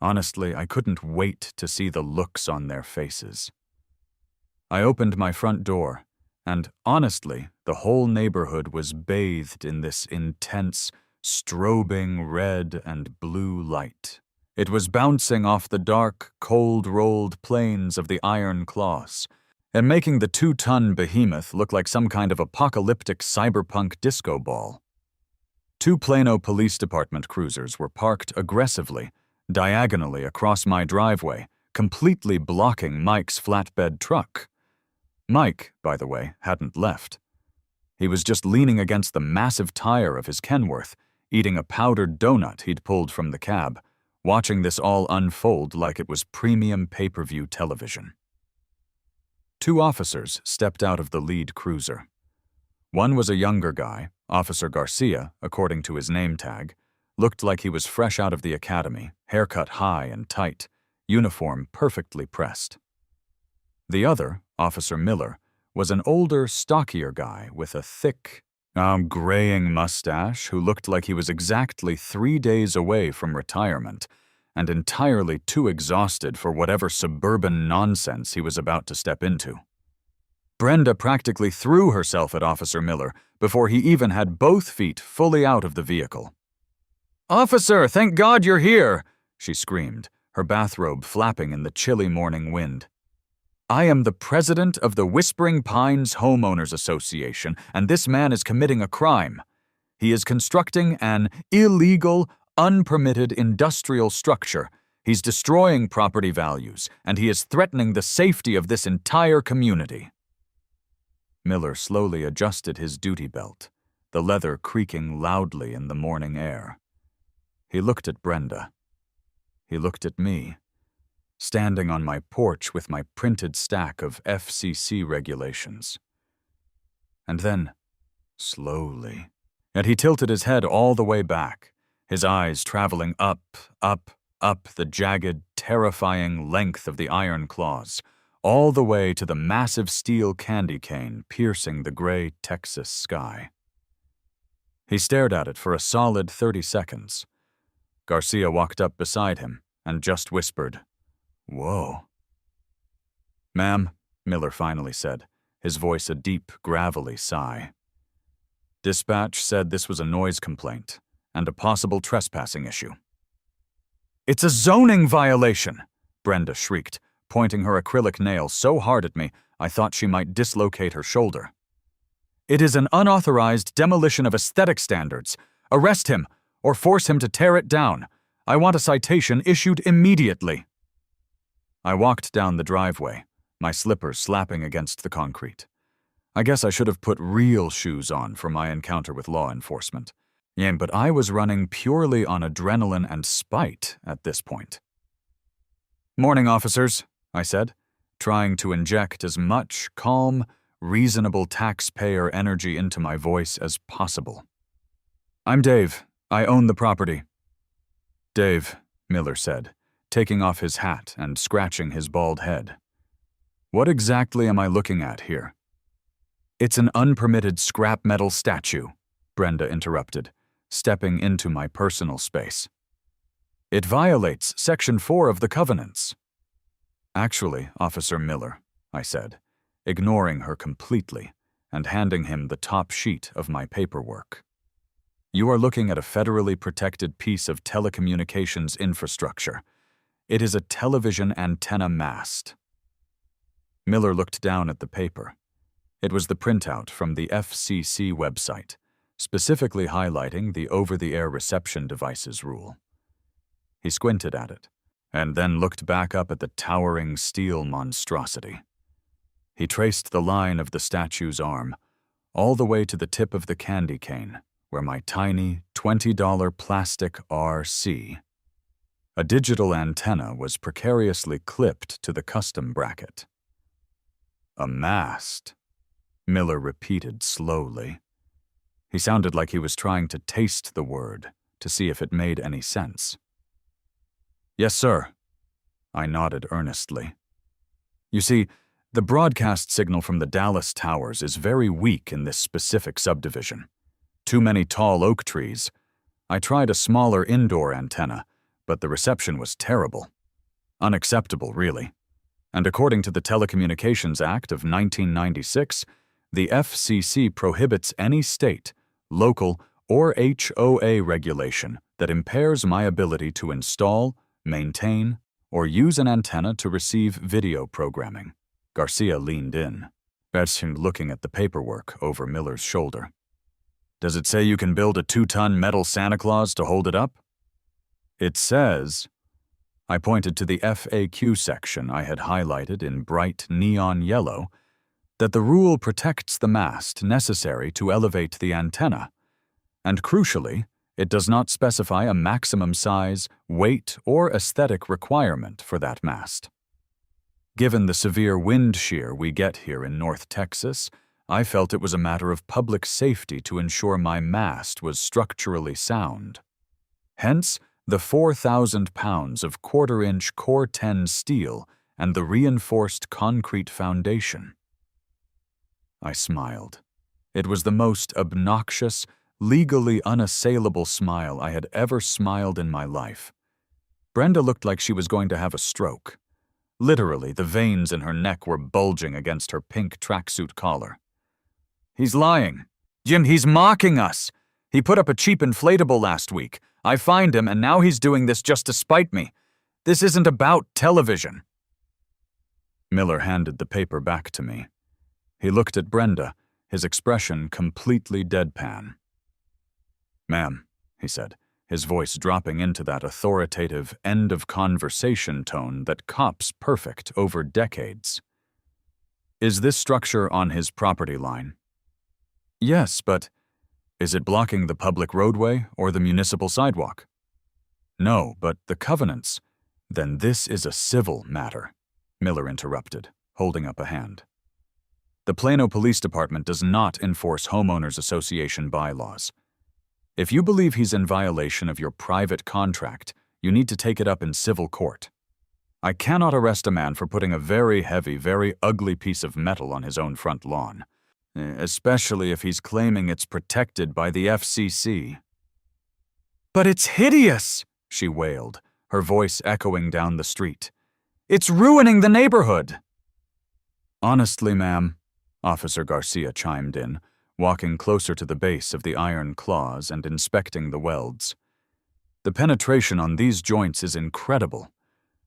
Honestly, I couldn't wait to see the looks on their faces. I opened my front door, and honestly, the whole neighborhood was bathed in this intense, strobing red and blue light. It was bouncing off the dark, cold-rolled plains of the iron claws, and making the 2-ton behemoth look like some kind of apocalyptic cyberpunk disco ball. 2 Plano Police Department cruisers were parked aggressively, diagonally across my driveway, completely blocking Mike's flatbed truck. Mike, by the way, hadn't left. He was just leaning against the massive tire of his Kenworth, eating a powdered donut he'd pulled from the cab, watching this all unfold like it was premium pay-per-view television. 2 officers stepped out of the lead cruiser. One was a younger guy, Officer Garcia, according to his name tag, looked like he was fresh out of the academy, haircut high and tight, uniform perfectly pressed. The other, Officer Miller, was an older, stockier guy with a thick, graying mustache who looked like he was exactly 3 days away from retirement and entirely too exhausted for whatever suburban nonsense he was about to step into. Brenda practically threw herself at Officer Miller before he even had both feet fully out of the vehicle. "Officer, thank God you're here!" she screamed, her bathrobe flapping in the chilly morning wind. "I am the president of the Whispering Pines Homeowners Association, and this man is committing a crime. He is constructing an illegal, unpermitted industrial structure. He's destroying property values, and he is threatening the safety of this entire community." Miller slowly adjusted his duty belt, the leather creaking loudly in the morning air. He looked at Brenda. He looked at me, standing on my porch with my printed stack of FCC regulations. And then, slowly, and he tilted his head all the way back, his eyes traveling up the jagged, terrifying length of the iron claws, all the way to the massive steel candy cane piercing the gray Texas sky. He stared at it for a solid 30 seconds. Garcia walked up beside him and just whispered, "Whoa." "Ma'am," Miller finally said, his voice a deep, gravelly sigh. "Dispatch said this was a noise complaint and a possible trespassing issue." "It's a zoning violation!" Brenda shrieked, pointing her acrylic nail so hard at me I thought she might dislocate her shoulder. "It is an unauthorized demolition of aesthetic standards. Arrest him, or force him to tear it down. I want a citation issued immediately." I walked down the driveway, my slippers slapping against the concrete. I guess I should have put real shoes on for my encounter with law enforcement. Yeah, but I was running purely on adrenaline and spite at this point. "Morning, officers," I said, trying to inject as much calm, reasonable taxpayer energy into my voice as possible. "I'm Dave. I own the property. Dave, Miller said, taking off his hat and scratching his bald head. What exactly am I looking at here? It's an unpermitted scrap metal statue, Brenda interrupted, stepping into my personal space. It violates Section 4 of the Covenants. Actually, Officer Miller, I said, ignoring her completely and handing him the top sheet of my paperwork. You are looking at a federally protected piece of telecommunications infrastructure. It is a television antenna mast. Miller looked down at the paper. It was the printout from the FCC website, specifically highlighting the over-the-air reception devices rule. He squinted at it, and then looked back up at the towering steel monstrosity. He traced the line of the statue's arm, all the way to the tip of the candy cane, where my tiny $20 plastic RC. A digital antenna was precariously clipped to the custom bracket. A mast, Miller repeated slowly. He sounded like he was trying to taste the word to see if it made any sense. Yes, sir. I nodded earnestly. You see, the broadcast signal from the Dallas towers is very weak in this specific subdivision. Too many tall oak trees. I tried a smaller indoor antenna, but the reception was terrible. Unacceptable, really. And according to the Telecommunications Act of 1996, the FCC prohibits any state, local, or HOA regulation that impairs my ability to install, maintain, or use an antenna to receive video programming. Garcia leaned in, looking at the paperwork over Miller's shoulder. Does it say you can build a 2-ton metal Santa Claus to hold it up? It says, I pointed to the FAQ section I had highlighted in bright neon yellow, that the rule protects the mast necessary to elevate the antenna, and crucially, it does not specify a maximum size, weight, or aesthetic requirement for that mast. Given the severe wind shear we get here in North Texas, I felt it was a matter of public safety to ensure my mast was structurally sound. Hence, the 4,000 pounds of quarter-inch Core 10 steel and the reinforced concrete foundation. I smiled. It was the most obnoxious, legally unassailable smile I had ever smiled in my life. Brenda looked like she was going to have a stroke. Literally, the veins in her neck were bulging against her pink tracksuit collar. He's lying. Jim, he's mocking us. He put up a cheap inflatable last week. I fined him, and now he's doing this just to spite me. This isn't about television. Miller handed the paper back to me. He looked at Brenda, his expression completely deadpan. Ma'am, he said, his voice dropping into that authoritative end-of-conversation tone that cops perfect over decades. Is this structure on his property line? Yes, but is it blocking the public roadway or the municipal sidewalk? No, but the covenants. Then this is a civil matter, Miller interrupted, holding up a hand. The Plano Police Department does not enforce homeowners association bylaws. If you believe he's in violation of your private contract, you need to take it up in civil court. I cannot arrest a man for putting a very heavy, very ugly piece of metal on his own front lawn, especially if he's claiming it's protected by the FCC. But it's hideous, she wailed, her voice echoing down the street. It's ruining the neighborhood. Honestly, ma'am, Officer Garcia chimed in, walking closer to the base of the iron claws and inspecting the welds. The penetration on these joints is incredible.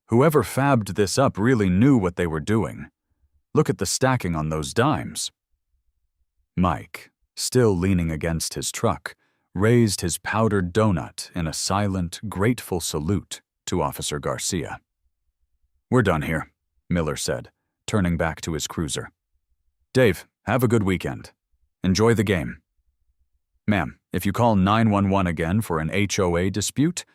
Whoever fabbed this up really knew what they were doing. Look at the stacking on those dimes. Mike, still leaning against his truck, raised his powdered donut in a silent, grateful salute to Officer Garcia. We're done here, Miller said, turning back to his cruiser. Dave, have a good weekend. Enjoy the game. Ma'am, if you call 911 again for an HOA dispute,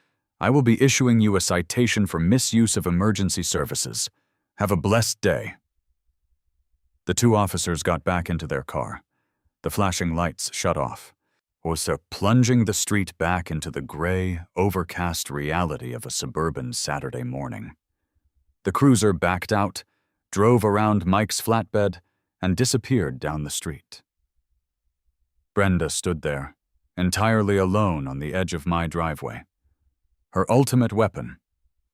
I will be issuing you a citation for misuse of emergency services. Have a blessed day. The two officers got back into their car. The flashing lights shut off. was her plunging the street back into the gray, overcast reality of a suburban Saturday morning. The cruiser backed out, drove around Mike's flatbed, and disappeared down the street. Brenda stood there, entirely alone on the edge of my driveway. Her ultimate weapon,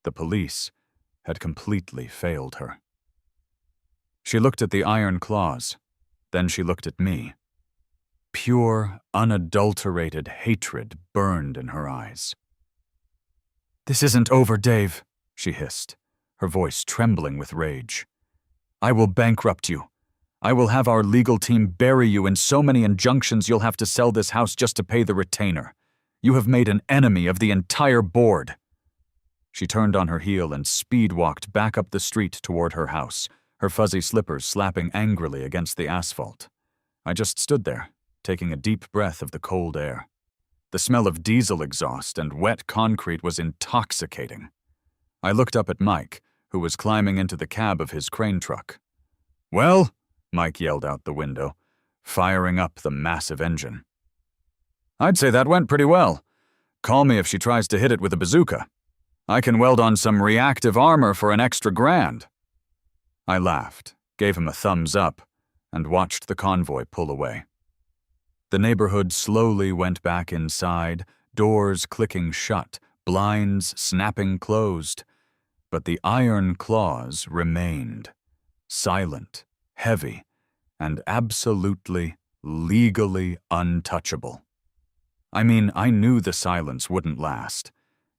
the police, had completely failed her. She looked at the iron claws, then she looked at me. Pure, unadulterated hatred burned in her eyes. "This isn't over, Dave," she hissed, her voice trembling with rage. "I will bankrupt you. I will have our legal team bury you in so many injunctions you'll have to sell this house just to pay the retainer. You have made an enemy of the entire board." She turned on her heel and speed-walked back up the street toward her house, her fuzzy slippers slapping angrily against the asphalt. I just stood there, taking a deep breath of the cold air. The smell of diesel exhaust and wet concrete was intoxicating. I looked up at Mike, who was climbing into the cab of his crane truck. "Well," Mike yelled out the window, firing up the massive engine. "I'd say that went pretty well. Call me if she tries to hit it with a bazooka. I can weld on some reactive armor for an extra $1,000. I laughed, gave him a thumbs up, and watched the convoy pull away. The neighborhood slowly went back inside, doors clicking shut, blinds snapping closed. But the iron claws remained, silent, heavy, and absolutely, legally untouchable. I mean, I knew the silence wouldn't last.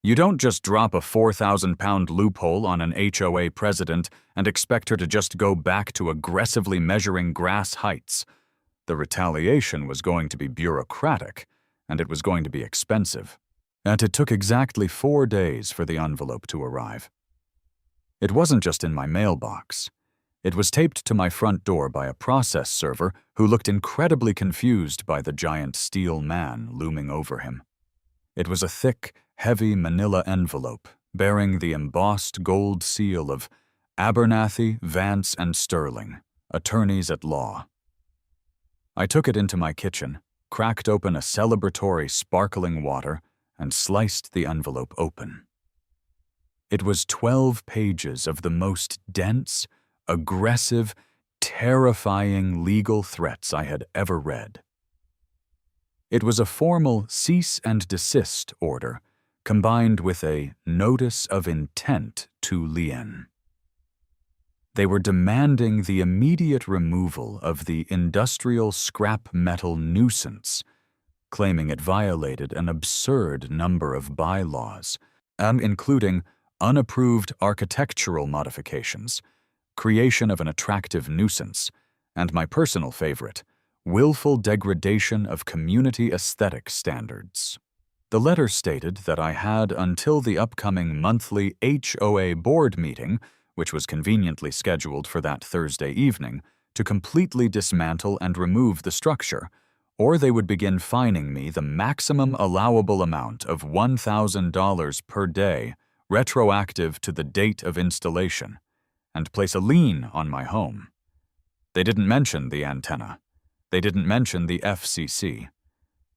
You don't just drop a 4,000-pound loophole on an HOA president and expect her to just go back to aggressively measuring grass heights. The retaliation was going to be bureaucratic, and it was going to be expensive. And it took exactly 4 days for the envelope to arrive. It wasn't just in my mailbox. It was taped to my front door by a process server who looked incredibly confused by the giant steel man looming over him. It was a thick, heavy manila envelope bearing the embossed gold seal of Abernathy, Vance, and Sterling, attorneys at law. I took it into my kitchen, cracked open a celebratory sparkling water, and sliced the envelope open. It was 12 pages of the most dense, aggressive, terrifying legal threats I had ever read. It was a formal cease and desist order combined with a notice of intent to lien. They were demanding the immediate removal of the industrial scrap metal nuisance, claiming it violated an absurd number of bylaws, and including unapproved architectural modifications, creation of an attractive nuisance, and my personal favorite, willful degradation of community aesthetic standards. The letter stated that I had until the upcoming monthly HOA board meeting, which was conveniently scheduled for that Thursday evening, to completely dismantle and remove the structure, or they would begin fining me the maximum allowable amount of $1,000 per day, retroactive to the date of installation, and place a lien on my home. They didn't mention the antenna. They didn't mention the FCC.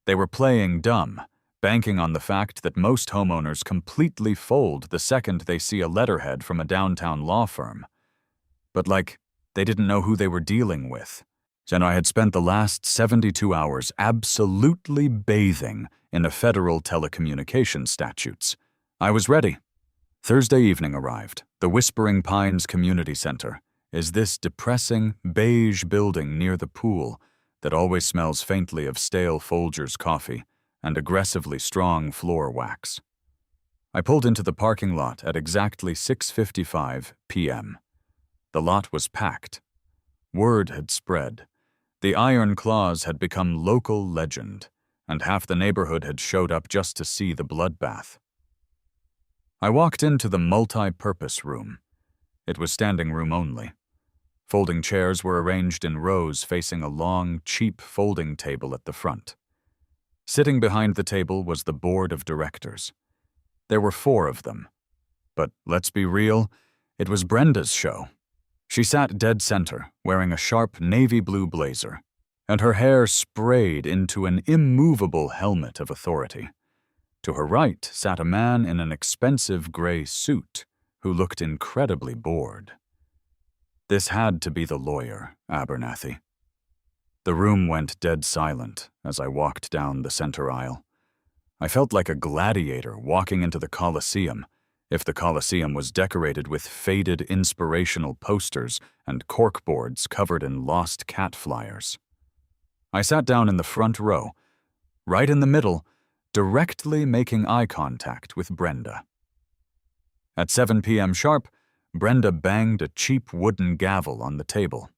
They were playing dumb, banking on the fact that most homeowners completely fold the second they see a letterhead from a downtown law firm. But they didn't know who they were dealing with. And I had spent the last 72 hours absolutely bathing in the federal telecommunications statutes. I was ready. Thursday evening arrived. The Whispering Pines Community Center is this depressing, beige building near the pool that always smells faintly of stale Folgers coffee and aggressively strong floor wax. I pulled into the parking lot at exactly 6:55 p.m. The lot was packed. Word had spread. The Iron Claws had become local legend, and half the neighborhood had showed up just to see the bloodbath. I walked into the multi-purpose room. It was standing room only. Folding chairs were arranged in rows facing a long, cheap folding table at the front. Sitting behind the table was the board of directors. There were 4 of them. But let's be real, it was Brenda's show. She sat dead center, wearing a sharp navy blue blazer. and her hair sprayed into an immovable helmet of authority. To her right sat a man in an expensive gray suit who looked incredibly bored. This had to be the lawyer, Abernathy. The room went dead silent as I walked down the center aisle. I felt like a gladiator walking into the Colosseum, if the Colosseum was decorated with faded inspirational posters and corkboards covered in lost cat flyers. I sat down in the front row, right in the middle, directly making eye contact with Brenda. At 7 p.m. sharp, Brenda banged a cheap wooden gavel on the table.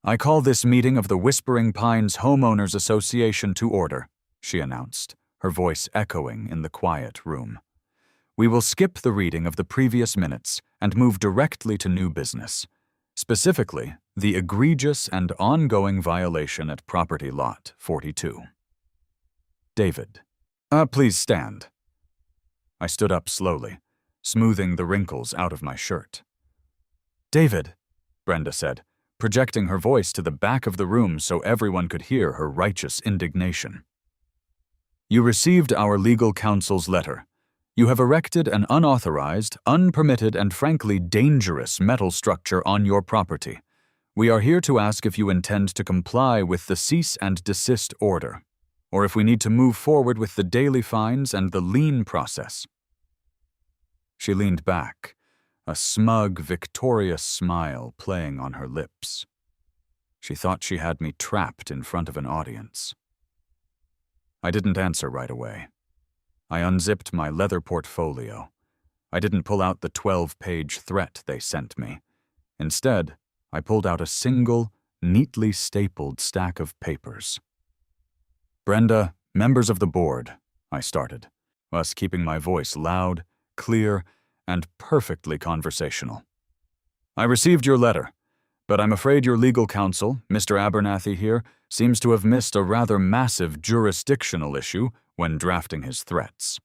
"I call this meeting of the Whispering Pines Homeowners Association to order," she announced, her voice echoing in the quiet room. "We will skip the reading of the previous minutes and move directly to new business, specifically the egregious and ongoing violation at property lot 42. David. Please stand." I stood up slowly, smoothing the wrinkles out of my shirt. "David," Brenda said, projecting her voice to the back of the room so everyone could hear her righteous indignation. "You received our legal counsel's letter. You have erected an unauthorized, unpermitted, and frankly dangerous metal structure on your property. We are here to ask if you intend to comply with the cease and desist order, or if we need to move forward with the daily fines and the lien process." She leaned back, a smug, victorious smile playing on her lips. She thought she had me trapped in front of an audience. I didn't answer right away. I unzipped my leather portfolio. I didn't pull out the 12-page threat they sent me. Instead, I pulled out a single, neatly stapled stack of papers. "Brenda, members of the board," I started, thus keeping my voice loud, clear, and perfectly conversational. "I received your letter, but I'm afraid your legal counsel, Mr. Abernathy here, seems to have missed a rather massive jurisdictional issue when drafting his threats."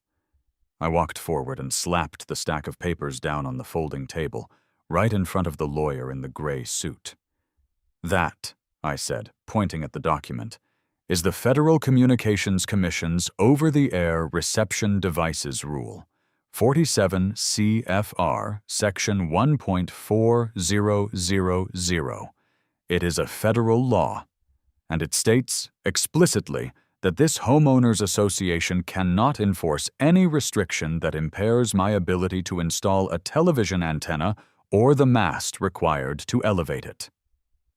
I walked forward and slapped the stack of papers down on the folding table, right in front of the lawyer in the gray suit. "That," I said, pointing at the document, "is the Federal Communications Commission's Over-the-Air Reception Devices Rule, 47 CFR, Section 1.4000. It is a federal law, and it states explicitly that this homeowners association cannot enforce any restriction that impairs my ability to install a television antenna or the mast required to elevate it."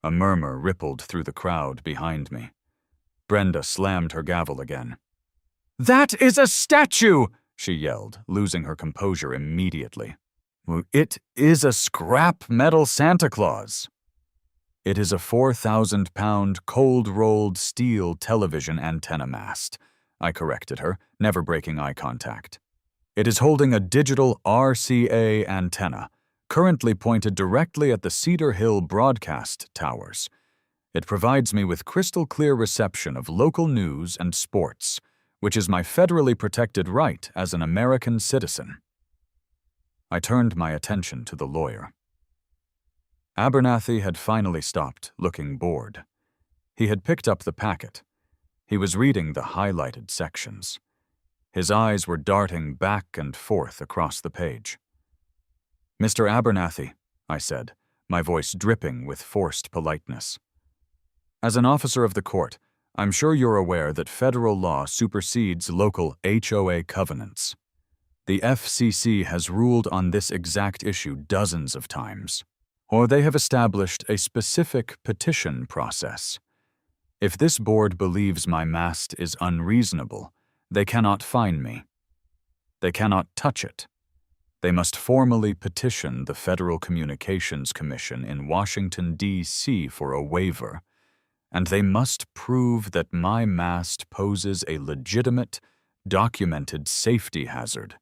A murmur rippled through the crowd behind me. Brenda slammed her gavel again. "That is a statue!" she yelled, losing her composure immediately. "It is a scrap metal Santa Claus." "It is a 4,000-pound cold-rolled steel television antenna mast," I corrected her, never breaking eye contact. "It is holding a digital RCA antenna, currently pointed directly at the Cedar Hill broadcast towers. It provides me with crystal-clear reception of local news and sports, which is my federally protected right as an American citizen." I turned my attention to the lawyer. Abernathy had finally stopped, looking bored. He had picked up the packet. He was reading the highlighted sections. His eyes were darting back and forth across the page. "Mr. Abernathy," I said, my voice dripping with forced politeness. "As an officer of the court, I'm sure you're aware that federal law supersedes local HOA covenants. The FCC has ruled on this exact issue dozens of times, or they have established a specific petition process. If this board believes my mast is unreasonable, they cannot fine me. They cannot touch it. They must formally petition the Federal Communications Commission in Washington, D.C. for a waiver, and they must prove that my mast poses a legitimate, documented safety hazard,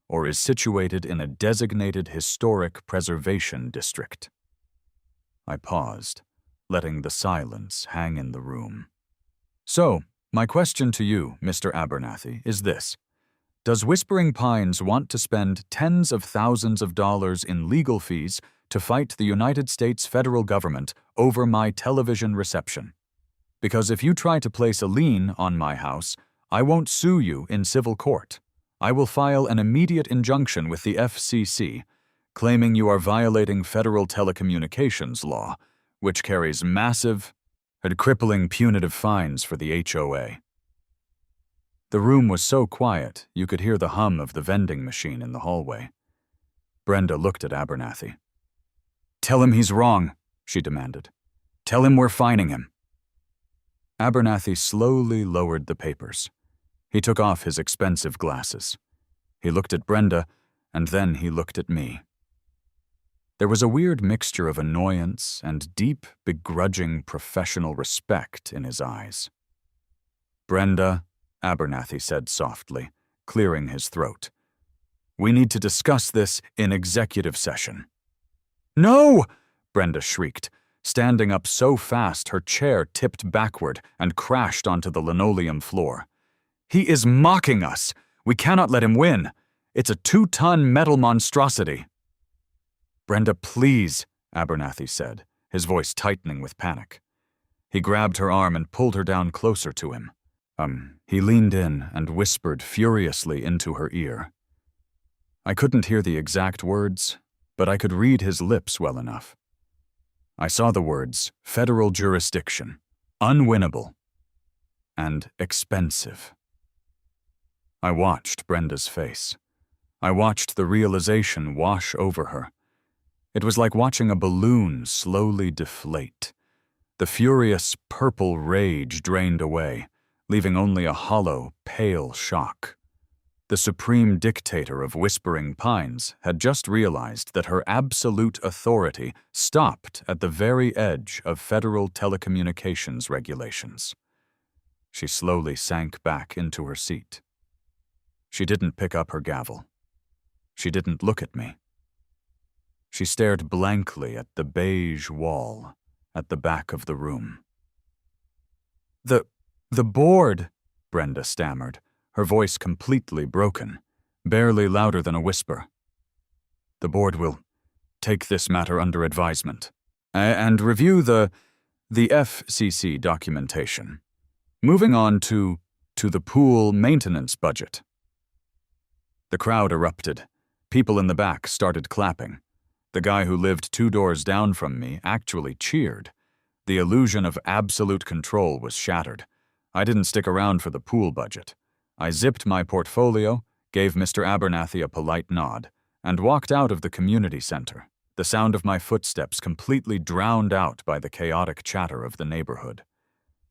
or is situated in a designated historic preservation district." I paused, letting the silence hang in the room. "So, my question to you, Mr. Abernathy, is this. Does Whispering Pines want to spend tens of thousands of dollars in legal fees to fight the United States federal government over my television reception?" Because if you try to place a lien on my house, I won't sue you in civil court. I will file an immediate injunction with the FCC, claiming you are violating federal telecommunications law, which carries massive and crippling punitive fines for the HOA. The room was so quiet you could hear the hum of the vending machine in the hallway. Brenda looked at Abernathy. "Tell him he's wrong," she demanded. "Tell him we're fining him." Abernathy slowly lowered the papers. He took off his expensive glasses. He looked at Brenda, and then he looked at me. There was a weird mixture of annoyance and deep, begrudging professional respect in his eyes. "Brenda," Abernathy said softly, clearing his throat, "we need to discuss this in executive session." "No!" Brenda shrieked, standing up so fast her chair tipped backward and crashed onto the linoleum floor. "He is mocking us! We cannot let him win! It's a 2-ton metal monstrosity!" "Brenda, please," Abernathy said, his voice tightening with panic. He grabbed her arm and pulled her down closer to him. He leaned in and whispered furiously into her ear. I couldn't hear the exact words, but I could read his lips well enough. I saw the words federal jurisdiction, unwinnable, and expensive. I watched Brenda's face. I watched the realization wash over her. It was like watching a balloon slowly deflate. The furious purple rage drained away, leaving only a hollow, pale shock. The supreme dictator of Whispering Pines had just realized that her absolute authority stopped at the very edge of federal telecommunications regulations. She slowly sank back into her seat. She didn't pick up her gavel. She didn't look at me. She stared blankly at the beige wall at the back of the room. The board," Brenda stammered, her voice completely broken, barely louder than a whisper. "The board will take this matter under advisement and review the FCC documentation. Moving on to the pool maintenance budget." The crowd erupted. People in the back started clapping. The guy who lived 2 doors down from me actually cheered. The illusion of absolute control was shattered. I didn't stick around for the pool budget. I zipped my portfolio, gave Mr. Abernathy a polite nod, and walked out of the community center, the sound of my footsteps completely drowned out by the chaotic chatter of the neighborhood.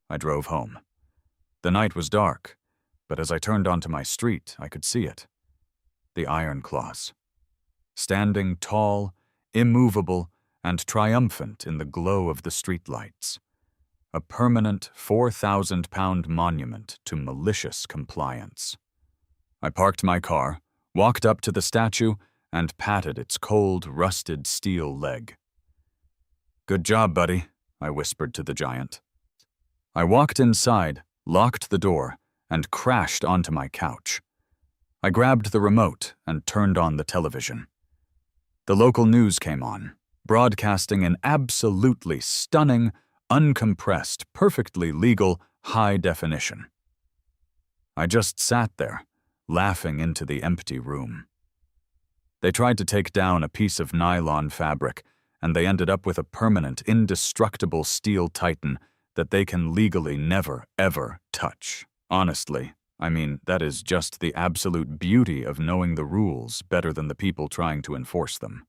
I drove home. The night was dark, but as I turned onto my street, I could see it. The Iron Claus. Standing tall, immovable, and triumphant in the glow of the streetlights. A permanent 4,000-pound monument to malicious compliance. I parked my car, walked up to the statue, and patted its cold, rusted steel leg. "Good job, buddy," I whispered to the giant. I walked inside, locked the door, and crashed onto my couch. I grabbed the remote and turned on the television. The local news came on, broadcasting an absolutely stunning, uncompressed, perfectly legal, high definition. I just sat there, laughing into the empty room. They tried to take down a piece of nylon fabric, and they ended up with a permanent, indestructible steel titan that they can legally never, ever touch. Honestly, I mean, that is just the absolute beauty of knowing the rules better than the people trying to enforce them.